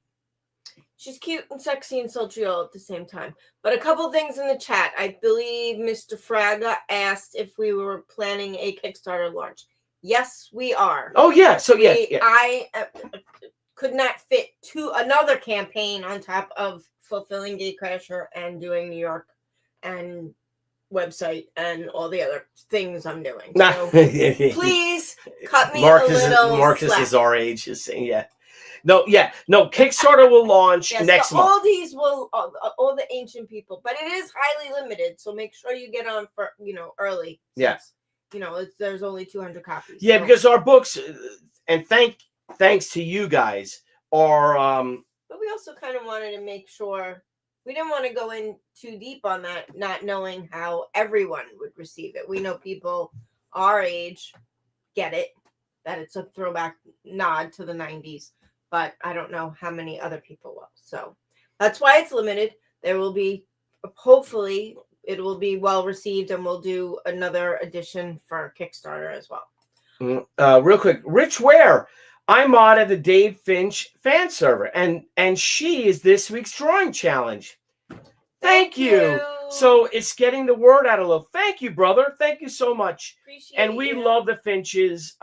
She's cute and sexy and sultry all at the same time. But a couple things in the chat. I believe Mr. Fraga asked if we were planning a Kickstarter launch. Yes, we are. Oh yeah, so yeah. I could not fit another campaign on top of fulfilling Gatecrasher and doing New York and website and all the other things I'm doing. So please cut me a little Marcus slack. Is our age. Just saying, No, Kickstarter will launch next month. All these will, all the ancient people, but it is highly limited. So make sure you get on for, early. Yes. There's only 200 copies. Yeah, so. Because our books, and thanks to you guys, are. But we also kind of wanted to make sure. We didn't want to go in too deep on that, not knowing how everyone would receive it. We know people our age get it, that it's a throwback nod to the 90s, but I don't know how many other people will. So that's why it's limited. There will be, hopefully, it will be well received, and we'll do another edition for Kickstarter as well. Real quick, Rich Ware. I'm on at the Dave Finch fan server, and she is this week's drawing challenge. Thank you. So it's getting the word out a little. Thank you, brother. Thank you so much. Appreciate we love the Finches.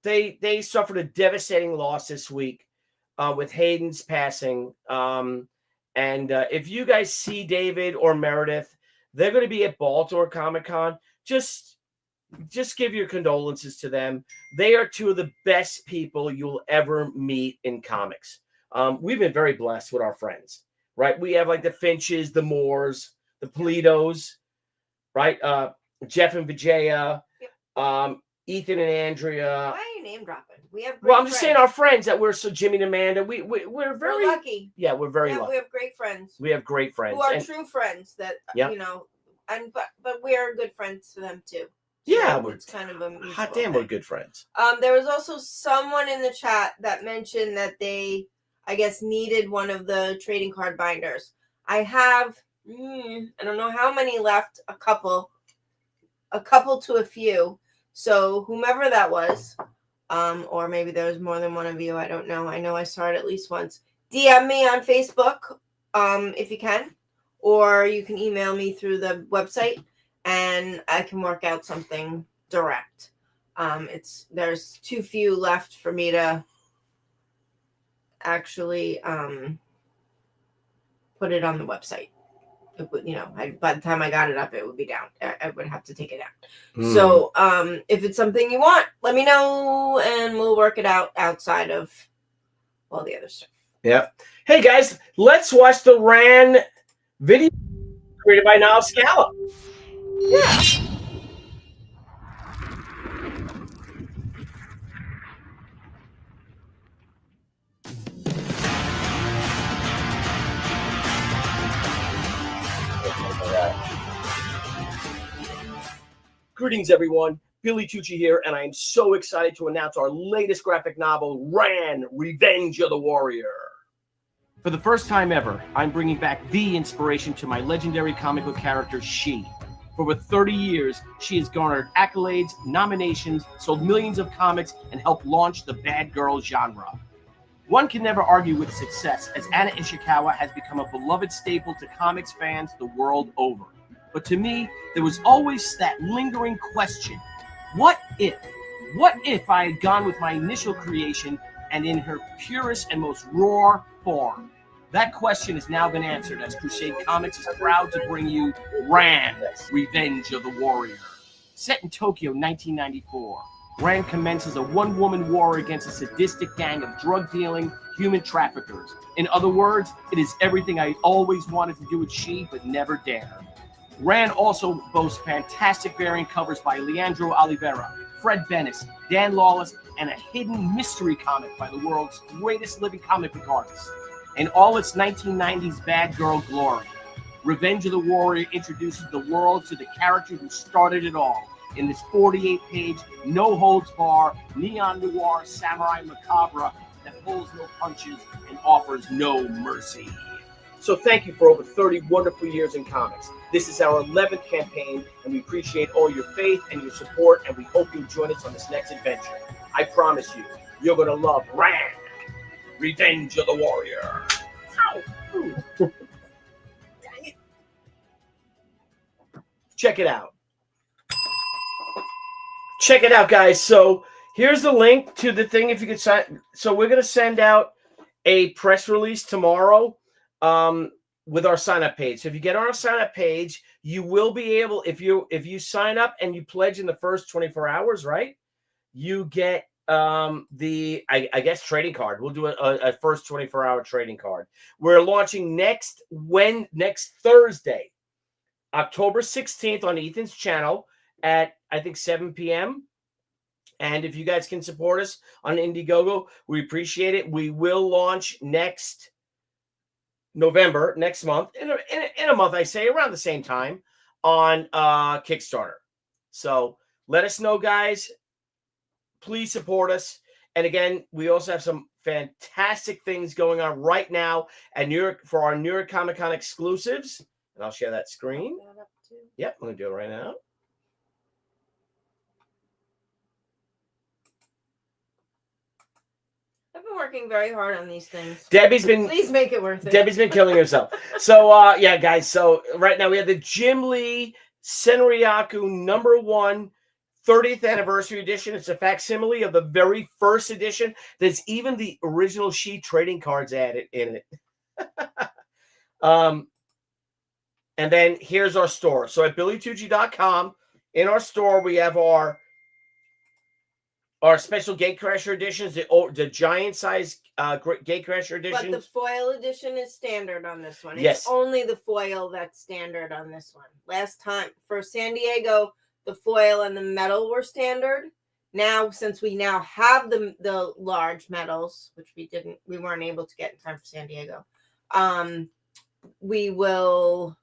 They suffered a devastating loss this week with Hayden's passing. And if you guys see David or Meredith, they're going to be at Baltimore Comic-Con. Just give your condolences to them. They are two of the best people you'll ever meet in comics. We've been very blessed with our friends, right? We have like the Finches, the Moores, the Politos, right? Jeff and Vijaya, Ethan and Andrea. Why are you name dropping? We have. Well, I'm just saying our friends that we're so Jimmy and Amanda. We're very lucky. Yeah, we're very lucky. We have great friends. We have great friends who are true friends that and but we are good friends to them too. Yeah, it's kind of a hot damn, we're good friends. There was also someone in the chat that mentioned that they, I guess, needed one of the trading card binders. I have, I don't know how many left. A couple to a few. So whomever that was, or maybe there was more than one of you. I don't know. I know I saw it at least once. DM me on Facebook, if you can, or you can email me through the website, and I can work out something direct. There's too few left for me to actually put it on the website. It would, by the time I got it up, it would be down. I would have to take it down. So if it's something you want, let me know, and we'll work it out outside of all the other stuff. Yep. Hey guys, let's watch the Ran video created by Niall Scala. Yeah. Greetings, everyone. Billy Tucci here, and I am so excited to announce our latest graphic novel, Ran, Revenge of the Warrior. For the first time ever, I'm bringing back the inspiration to my legendary comic book character, Shi. For over 30 years, Shi has garnered accolades, nominations, sold millions of comics, and helped launch the bad girl genre. One can never argue with success, as Anna Ishikawa has become a beloved staple to comics fans the world over. But to me, there was always that lingering question. What if? What if I had gone with my initial creation and in her purest and most raw form? That question has now been answered, as Crusade Comics is proud to bring you Ran, Revenge of the Warrior. Set in Tokyo, 1994, Ran commences a one-woman war against a sadistic gang of drug-dealing human traffickers. In other words, it is everything I always wanted to do with Shi, but never dared. Ran also boasts fantastic variant covers by Leandro Oliveira, Fred Bennis, Dan Lawless, and a hidden mystery comic by the world's greatest living comic book artist. In all its 1990s bad girl glory, Revenge of the Warrior introduces the world to the character who started it all in this 48-page, no-holds-bar, neon noir samurai macabre that pulls no punches and offers no mercy. So thank you for over 30 wonderful years in comics. This is our 11th campaign, and we appreciate all your faith and your support, and we hope you'll join us on this next adventure. I promise you, you're going to love Ran, Revenge of the Warrior. Ow. Check it out. Check it out, guys. So here's the link to the thing if you could sign. So we're going to send out a press release tomorrow with our sign-up page. So if you get on our sign-up page, you will be able, if you sign up and you pledge in the first 24 hours, right, you get I guess trading card. We'll do a first 24-hour trading card. We're launching next Thursday, October 16th on Ethan's channel at, I think, 7 p.m. And if you guys can support us on Indiegogo, we appreciate it. We will launch next November, next month, in a month, I say, around the same time on Kickstarter. So let us know, guys. Please support us. And again, we also have some fantastic things going on right now at New York for our New York Comic Con exclusives. And I'll share that screen. Yep, I'm going to do it right now. I've been working very hard on these things. Please make it worth it. Debbie's been killing herself. So, yeah, guys. So right now we have the Jim Lee SENRYAKU #1 30th anniversary edition. It's a facsimile of the very first edition. There's even the original Shi trading cards added in it. And then here's our store. So at BillyTucci.com, in our store, we have our special Gatecrasher editions, the Giant-Sized Gatecrasher edition. But the foil edition is standard on this one. Yes. It's only the foil that's standard on this one. Last time, for San Diego, the foil and the metal were standard. Now, since we now have the large metals, which we weren't able to get in time for San Diego, we will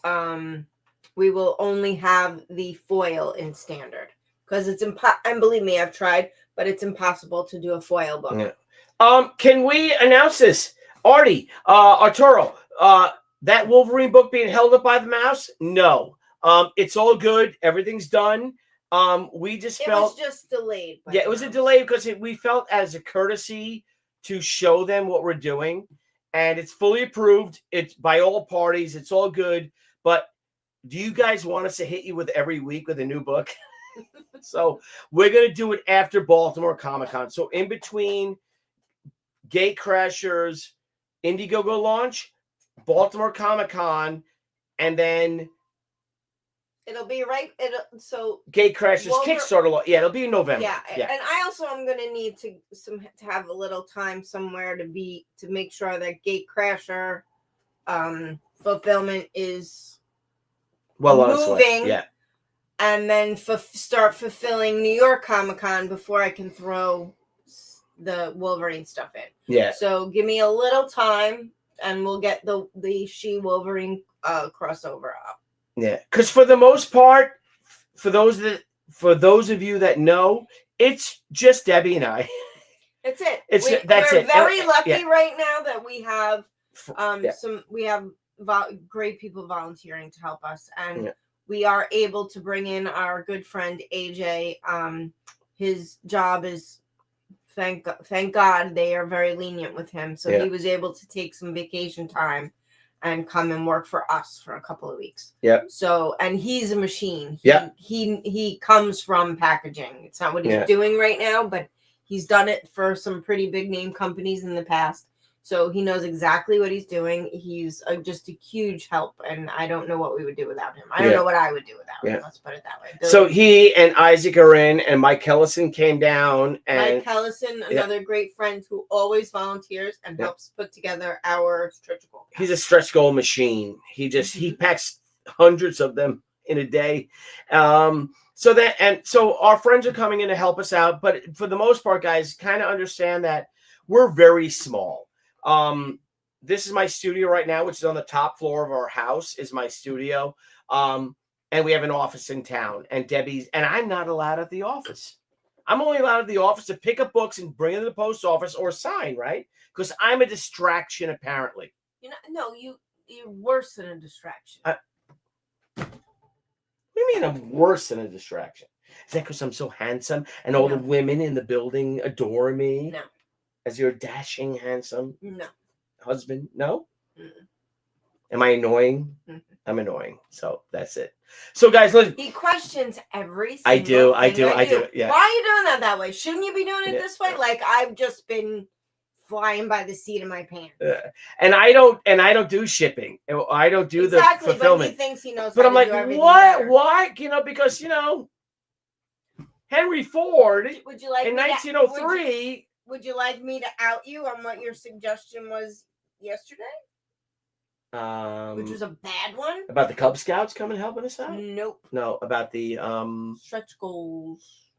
only have the foil in standard. Because it's and believe me, I've tried, but it's impossible to do a foil book. Yeah. Can we announce this, Artie, Arturo? That Wolverine book being held up by the mouse? No. It's all good. Everything's done. We just felt it was just delayed. Yeah, it was a delay because we felt as a courtesy to show them what we're doing, and it's fully approved. It's by all parties. It's all good. But do you guys want us to hit you with every week with a new book? So we're going to do it after Baltimore Comic-Con. So in between Gatecrasher's Indiegogo launch, Baltimore Comic-Con, and then it'll be right. So Gatecrasher's Kickstarter launch. Yeah, it'll be in November. Yeah, and I also am going to need to have a little time somewhere to make sure that Gatecrasher fulfillment is well moving. Yeah. And then start fulfilling New York Comic-Con before I can throw the Wolverine stuff in. Yeah. So give me a little time, and we'll get the Shi Wolverine crossover up. Yeah, because for the most part, for those of you that know, it's just Debbie and I. That's it. We're very lucky right now that we have great people volunteering to help us, and we are able to bring in our good friend AJ. His job is, thank God, they are very lenient with him, so he was able to take some vacation time and come and work for us for a couple of weeks. Yeah. So, and he's a machine. He comes from packaging. It's not what he's doing right now, but he's done it for some pretty big name companies in the past. So he knows exactly what he's doing. He's just a huge help, and I don't know what we would do without him. I don't know what I would do without him. Let's put it that way. So he and Isaac are in, and Mike Ellison came down. And Mike Ellison, another great friend who always volunteers and helps put together our stretch goal. He's a stretch goal machine. He packs hundreds of them in a day. So our friends are coming in to help us out, but for the most part, guys, kind of understand that we're very small. This is my studio right now, which is on the top floor of our house, is my studio. And we have an office in town, and I'm not allowed at the office. I'm only allowed at the office to pick up books and bring them to the post office or sign, right? Because I'm a distraction, apparently. You're worse than a distraction. What do you mean I'm worse than a distraction? Is that because I'm so handsome and all the women in the building adore me? No. As your dashing, handsome husband? No? Mm-mm. Am I annoying? Mm-hmm. I'm annoying. So that's it. So, guys, listen. He questions every single I do. Why Yeah. are you doing that way? Shouldn't you be doing it this way? Like, I've just been flying by the seat of my pants. And I don't do shipping. I don't do the fulfillment. But he thinks he knows. But I'm like, what? Better. Why? Because Henry Ford in 1903. Would you like me to out you on what your suggestion was yesterday? Which was a bad one? About the Cub Scouts coming and helping us out? Nope. No, about the stretch goals.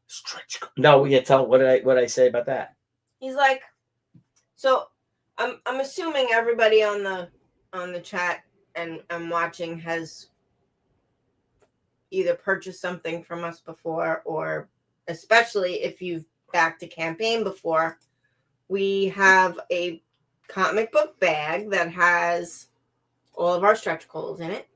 No, tell what did I say about that? He's like, so I'm assuming everybody on the chat and watching has either purchased something from us before, or especially if you've backed a campaign before. We have a comic book bag that has all of our stretch goals in it,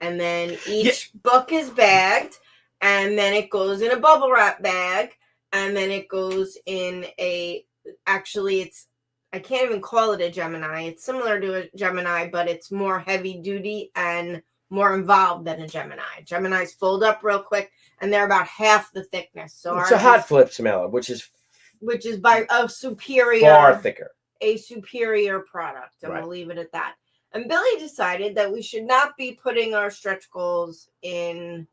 and then each book is bagged, and then it goes in a bubble wrap bag, and then it goes in I can't even call it a Gemini. It's similar to a Gemini, but it's more heavy duty and more involved than a Gemini. Geminis fold up real quick, and they're about half the thickness. So it's a hot flip, Samela, which is by a superior, far thicker, a superior product, and we'll leave it at that. And Billy decided that we should not be putting our stretch goals in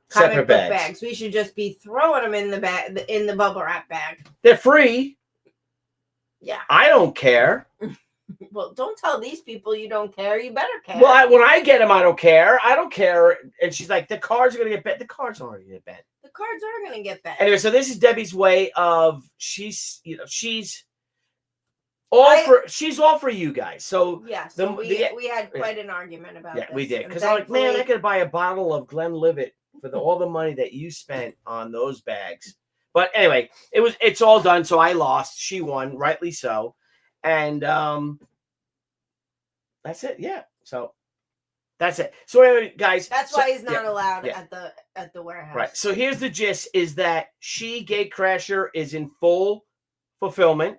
comic book bags. We should just be throwing them in the bag, in the bubble wrap bag. They're free. Yeah, I don't care. Well, don't tell these people you don't care. You better care. Well, when I get them, I don't care. I don't care. And she's like, the cards are going to get bent. The cards are going to get bent. The cards are going to get bent. Anyway, so this is Debbie's way of she's all for you guys. So yes, we had quite an argument about this. Yeah, we did. Because I'm like, man, I could buy a bottle of Glenlivet for all the money that you spent on those bags. But anyway, it's all done. So I lost. She won, rightly so. And that's it. Yeah. So that's it. So anyway, guys, that's why he's not allowed at the warehouse. Right. So here's the gist: is that Shi Gatecrasher is in full fulfillment.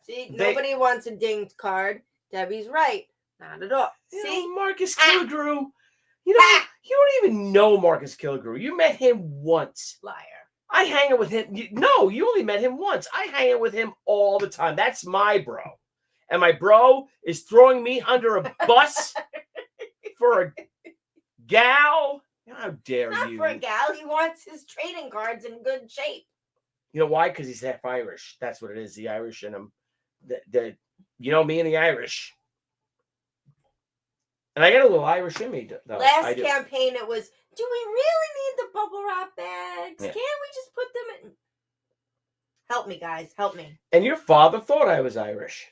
See, nobody wants a dinged card. Debbie's right. Not at all. You See? know, Marcus Killigrew. You know, you don't even know Marcus Killigrew. You met him once. Liar. I hang out with him. No, you only met him once. I hang out with him all the time. That's my bro. And my bro is throwing me under a bus for a gal. How dare Not you? for a gal. He wants his trading cards in good shape. You know why? Because he's half Irish. That's what it is. The Irish in him. You know me and the Irish. And I got a little Irish in me, though. Last campaign, it was, do we really need the bubble wrap bags? Yeah. Can't we just put them in? Help me, guys. Help me. And your father thought I was Irish.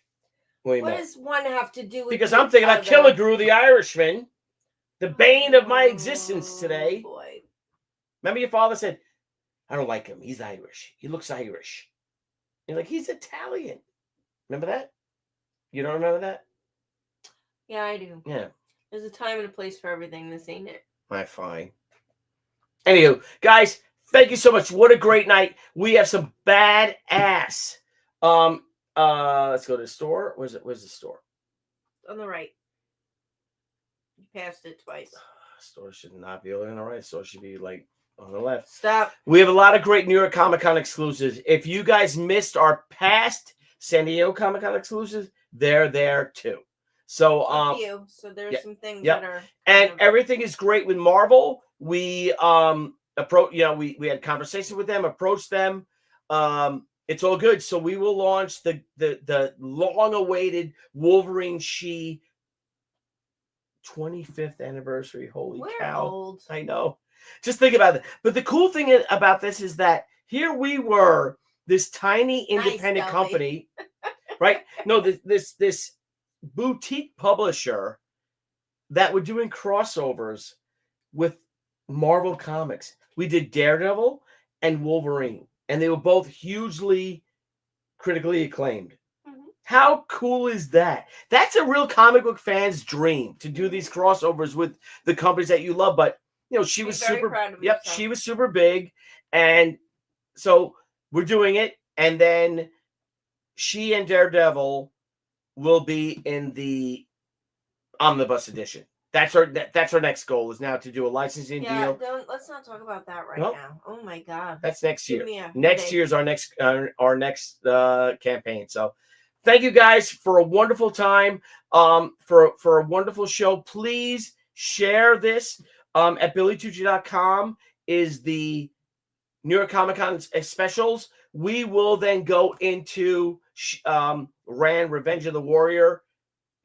What does one have to do with Because the I'm thinking about other? Killigrew, the Irishman, the bane of my existence today. Oh, boy. Remember your father said, I don't like him. He's Irish. He looks Irish. You're like, he's Italian. Remember that? You don't remember that? Yeah, I do. Yeah. There's a time and a place for everything. This ain't it. My fine. Anywho, guys, thank you so much. What a great night. We have some badass. Let's go to the store. Where's the store? On the right. You passed it twice. Store should not be over on the right. Store should be like on the left. Stop. We have a lot of great New York Comic Con exclusives. If you guys missed our past San Diego Comic Con exclusives, they're there too. So A few. So there's some things that are and everything is great with Marvel. We approach, we had conversations with them, approached them. It's all good. So we will launch the long-awaited Wolverine Shi 25th anniversary. Holy cow. Old. I know. Just think about it. But the cool thing about this is that here we were, this tiny independent company, right? No, this boutique publisher that were doing crossovers with Marvel Comics. We did Daredevil and Wolverine, and they were both hugely critically acclaimed. Mm-hmm. How cool is that? That's a real comic book fan's dream, to do these crossovers with the companies that you love. But she was super proud of herself. She was super big, and so we're doing it. And then She and Daredevil will be in the omnibus edition. That's our next goal, is now to do a licensing deal. Let's not talk about that now. Oh my God. That's next year. Next year's our next campaign. So thank you guys for a wonderful time. For a wonderful show. Please share this. At BillyTucci.com is the New York Comic Con specials. We will then go into Revenge of the Warrior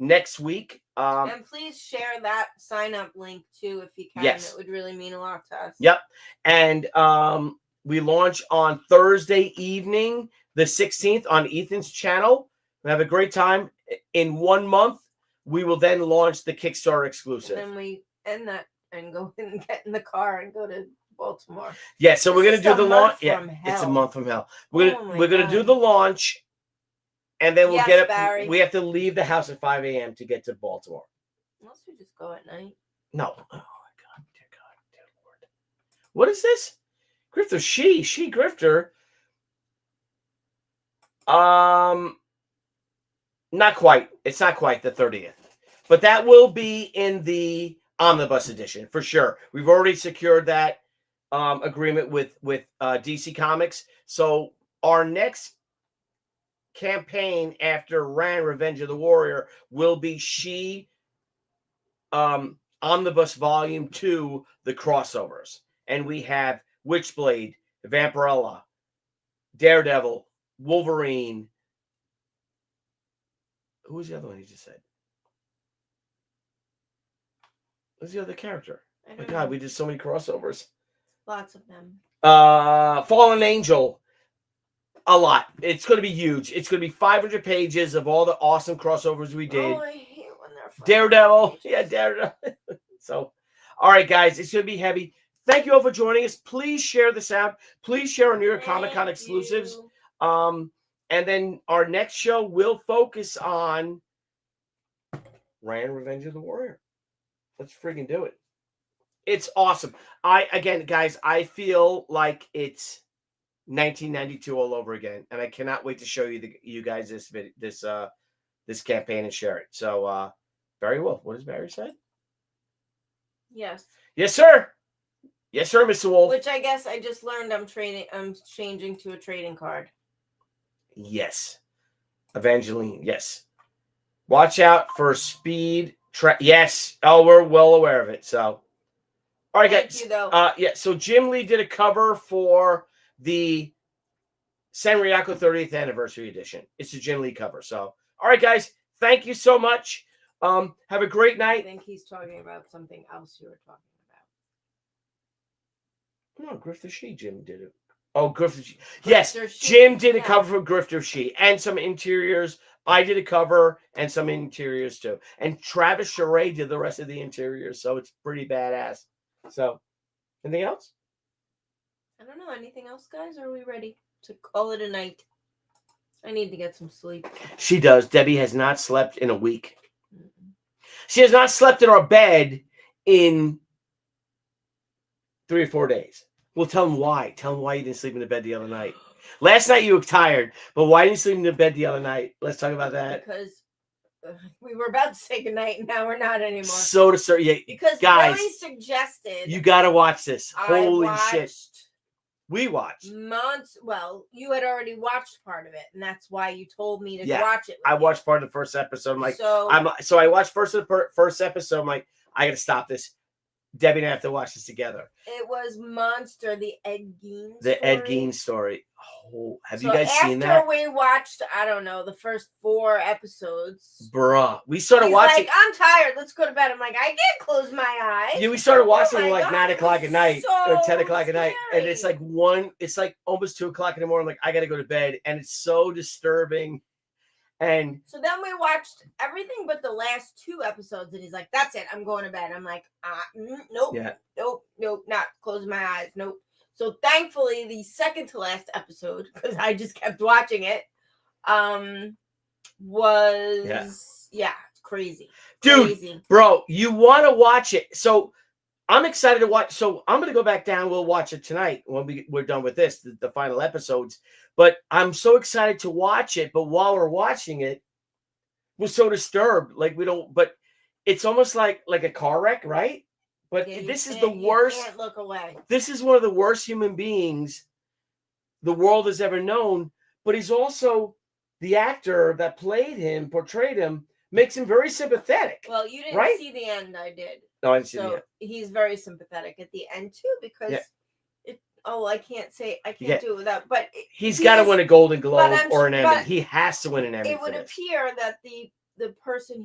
next week. And please share that sign-up link too, if you can. Yes. It would really mean a lot to us. Yep. And we launch on Thursday evening, the 16th, on Ethan's channel. We have a great time. In 1 month, we will then launch the Kickstarter exclusive. And then we end that and go and get in the car and go to Baltimore. Yeah, so we're gonna do the launch. Yeah, it's a month from hell. We're gonna do the launch, and then we'll get up. Barry. We have to leave the house at 5 a.m. to get to Baltimore. Unless we just go at night. No. Oh my God, dear Lord. What is this? Grifter Shi Grifter. Not quite. It's not quite the 30th, but that will be in the omnibus edition for sure. We've already secured that agreement with DC Comics. So our next campaign after Revenge of the Warrior will be Shi Omnibus Volume 2, the crossovers. And we have Witchblade, Vampirella, Daredevil, Wolverine. Who was the other one you just said? Who's the other character? Oh my God, we did so many crossovers. Lots of them. Fallen Angel. A lot. It's going to be huge. It's going to be 500 pages of all the awesome crossovers we did. Oh, I hate when they're Daredevil. pages. Yeah, Daredevil. So, all right, guys, it's going to be heavy. Thank you all for joining us. Please share this out. Please share our New York Comic Con exclusives. And then our next show will focus on Revenge of the Warrior. Let's freaking do it. It's awesome. Guys, I feel like it's 1992 all over again, and I cannot wait to show you guys this this campaign and share it. So, Barry Wolf, what has Barry said? Yes. Yes, sir. Yes, sir, Mr. Wolf. Which I guess I just learned I'm changing to a trading card. Yes. Evangeline, yes. Watch out for speed. Yes. Oh, we're well aware of it. So, all right, Thank guys. you, though. Yeah. So Jim Lee did a cover for the SENRYAKU 30th anniversary edition. It's a Jim Lee cover. So, all right, guys. Thank you so much. Have a great I night. think he's talking about something else you were talking about. No, Grifter Shi. Jim did it. Oh, Grifter Shi. Yes, Grifter Shi, Jim did a yeah. cover for Grifter Shi and some interiors. I did a cover and some interiors too. And Travis Charest did the rest of the interiors. So it's pretty badass. So, anything else? I don't know. Anything else, guys? Are we ready to call it a night? I need to get some sleep. She does. Debbie has not slept in a week. She has not slept in our bed in 3 or 4 days. Well, tell them why. Tell them why you didn't sleep in the bed the other night. Last night you were tired, but why didn't you sleep in the bed the other night? Let's talk about that. Because we were about to say goodnight, and now we're not anymore. So to start, yeah, Because guys, Billy suggested. you got to watch this. I Holy watched shit. We watched. months. Well, you had already watched part of it, and that's why you told me to Yeah, watch it. I with me. watched part of the first episode. I'm like, So I watched first episode. I'm like, I got to stop this. Debbie and I have to watch this together. it was Monster, the Ed Gein story. The Ed Gein story. Oh, have you So guys seen that? After we watched, I don't know, the first 4 episodes. Bruh. We started He's watching. like, I'm tired. Let's go to bed. I'm like, I can't close my eyes. Yeah, we started watching my at like God, 9 it o'clock was at night or 10 so o'clock at night. And it's scary. like it's like almost 2 o'clock in the morning. I'm like, I got to go to bed. And it's so disturbing. And So then we watched everything but the last 2 episodes, and he's like, "That's it, I'm going to bed." I'm like, "Nope, yeah, nope, not closing my eyes, nope." So thankfully, the second to last episode, because I just kept watching it, was crazy, dude, crazy. bro, you want to watch it. So I'm excited to watch. So I'm going to go back down. We'll watch it tonight when we're done with this, the final episodes. But I'm so excited to watch it. But while we're watching it, we're so disturbed. Like we don't, but it's almost like a car wreck, right? But Yeah, this is the you worst. can't look away. This is one of the worst human beings the world has ever known. But he's also the actor that portrayed him, makes him very sympathetic. Well, you didn't right? see the end. I did. No, I didn't see So it. he's very sympathetic at the end too, because I can't do it without. But He's got to win a Golden Globe I'm- or an Emmy. but He has to win an Emmy. it would for this. appear that the person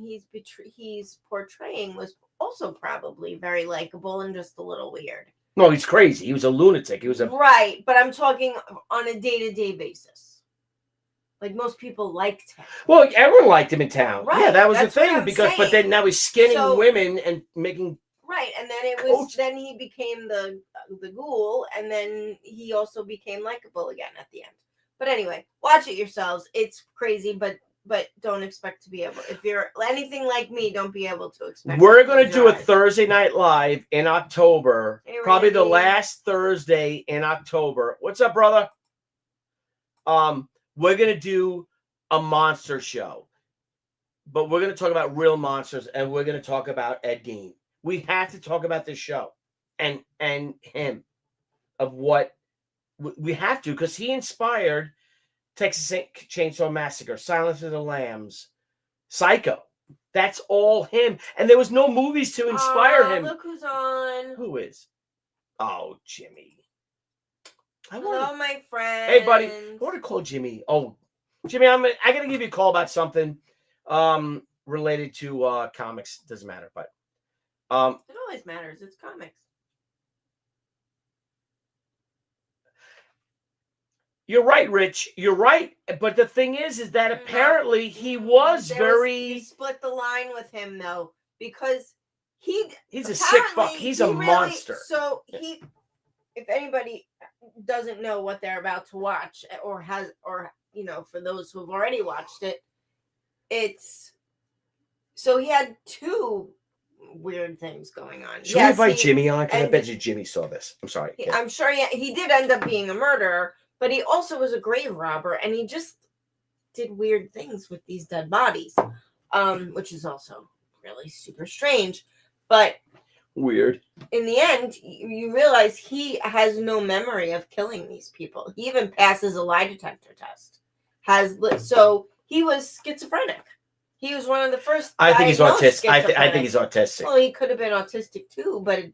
he's portraying was also probably very likable and just a little weird. No, he's crazy. He was a lunatic. He was a Right, but I'm talking on a day-to-day basis. Like most people liked him. well. Everyone liked him in town. Yeah, Right, that was the that's what thing. I'm But then saying. now he's skinning So- women and making. Right, and then it was Coach. then he became the ghoul, and then he also became likable again at the end. But anyway, watch it yourselves. It's crazy, but don't expect to be able. If you're anything like me, don't be able to expect. We're gonna do a eyes. Thursday Night Live in October. Hey, Probably the Randy. last Thursday in October. What's up, brother? We're gonna do a monster show, but we're gonna talk about real monsters, and we're gonna talk about Ed Gein. We have to talk about this show and him, of what we have to, because he inspired Texas Chainsaw Massacre, Silence of the Lambs, Psycho. That's all him. And there was no movies to inspire him. Look who's on. Who is? Oh, Jimmy. Hello, my friend. Hey, buddy. I want to call Jimmy. Oh, Jimmy, I got to give you a call about something related to comics. Doesn't matter, but It always matters. It's comics. you're right, Rich. You're right. But the thing is that apparently he was You split the line with him though, because he's a sick fuck. apparently He's he a really- monster. So if anybody doesn't know what they're about to watch, or for those who have already watched it, so he had 2 weird things going on. Should we invite Jimmy on? Because I and- bet you Jimmy saw this. I'm sorry. Yeah. I'm sure he did end up being a murderer, but he also was a grave robber, and he just did weird things with these dead bodies, which is also really super strange. But Weird. in the end, you realize he has no memory of killing these people. He even passes a lie detector test. So he was schizophrenic. He was one of the first. I think he's autistic. I think schizophrenic. he's autistic. Well, he could have been autistic too, but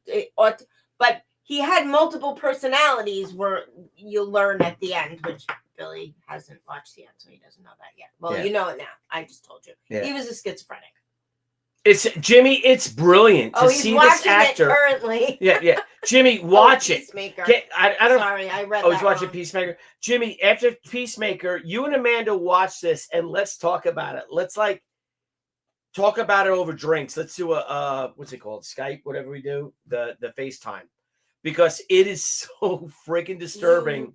he had multiple personalities. Where you'll learn at the end, which Billy hasn't watched the end, so he doesn't know that yet. Well, Yeah. you know it now. I just told you. Yeah. He was a schizophrenic. It's Jimmy. It's brilliant to he's see watching this actor. it currently. Yeah. Jimmy, watch it. Peacemaker. I don't. Sorry, I read Oh, that he's watching wrong. Peacemaker. Jimmy, after Peacemaker, you and Amanda watch this and let's talk about it. Let's talk about it over drinks. Let's do a what's it called? Skype, whatever we do, the FaceTime. Because it is so freaking disturbing.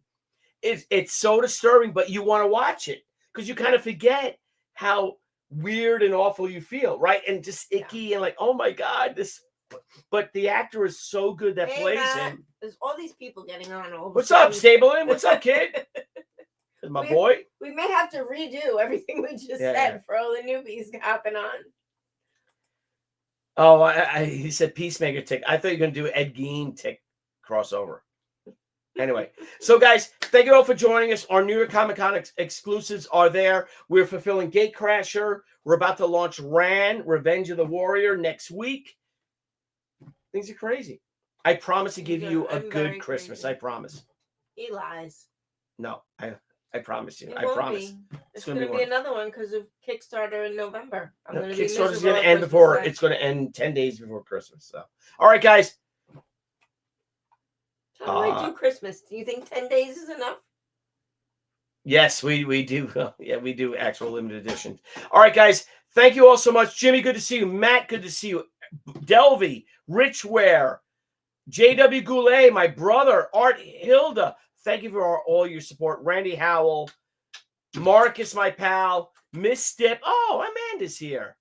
It's so disturbing, but you want to watch it because you kind of forget how weird and awful you feel, right? And just icky and like, oh my God, this. But the actor is so good that plays him. There's all these people getting on. What's up, Stablein? What's up, kid? My boy. We may have to redo everything we just said for all the newbies hopping on. Oh, he said Peacemaker tick. I thought you were going to do Ed Gein tick crossover. Anyway, so guys, thank you all for joining us. Our New York Comic Con exclusives are there. We're fulfilling Gatecrasher. We're about to launch Ran, Revenge of the Warrior next week. Things are crazy. I promise to give you a good Christmas. Crazy. I promise. He lies. No, I promise you. It I won't promise. Be. It's going to be another one because of Kickstarter in November. Kickstarter's going to end before. It's going to end 10 days before Christmas. So, all right, guys. How do I do Christmas? Do you think 10 days is enough? Yes, we do. Yeah, we do actual limited editions. All right, guys. Thank you all so much. Jimmy, good to see you. Matt, good to see you. Delvey, Richware, J.W. Goulet, my brother, Art Hilda. Thank you for all your support. Randy Howell, Marcus, my pal, Miss Stip. Oh, Amanda's here.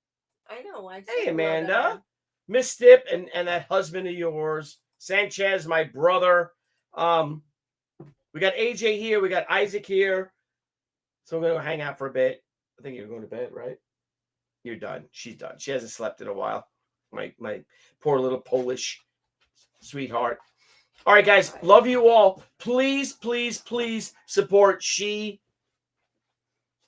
I know. Hey, Amanda. Miss Stip and that husband of yours. Sanchez, my brother. We got AJ here. We got Isaac here. So we're going to hang out for a bit. I think you're going to bed, right? You're done. She's done. She hasn't slept in a while. My poor little Polish sweetheart. All right, guys. Love you all. Please, please, please support Shi,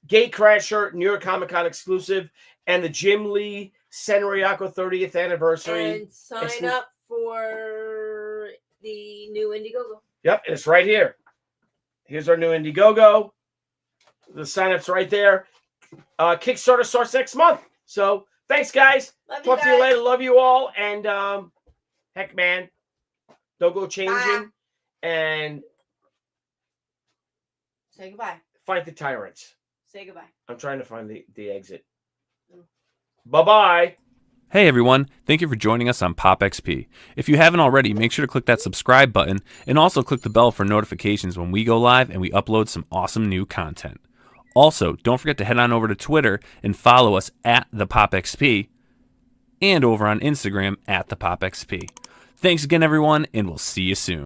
Gatecrasher, New York Comic Con exclusive, and the Jim Lee SENRYAKU 30th anniversary. And sign up for the new Indiegogo. Yep, and it's right here. Here's our new Indiegogo. The sign-up's right there. Kickstarter starts next month. So thanks, guys. Talk to you later. Love you all. And heck, man, don't go changing. And say goodbye. Fight the tyrants. Say goodbye. I'm trying to find the exit. Bye-bye. Hey everyone, thank you for joining us on Pop XP. If you haven't already, make sure to click that subscribe button and also click the bell for notifications when we go live and we upload some awesome new content. Also, don't forget to head on over to Twitter and follow us at the Pop XP and over on Instagram at the Pop XP. Thanks again everyone, and we'll see you soon.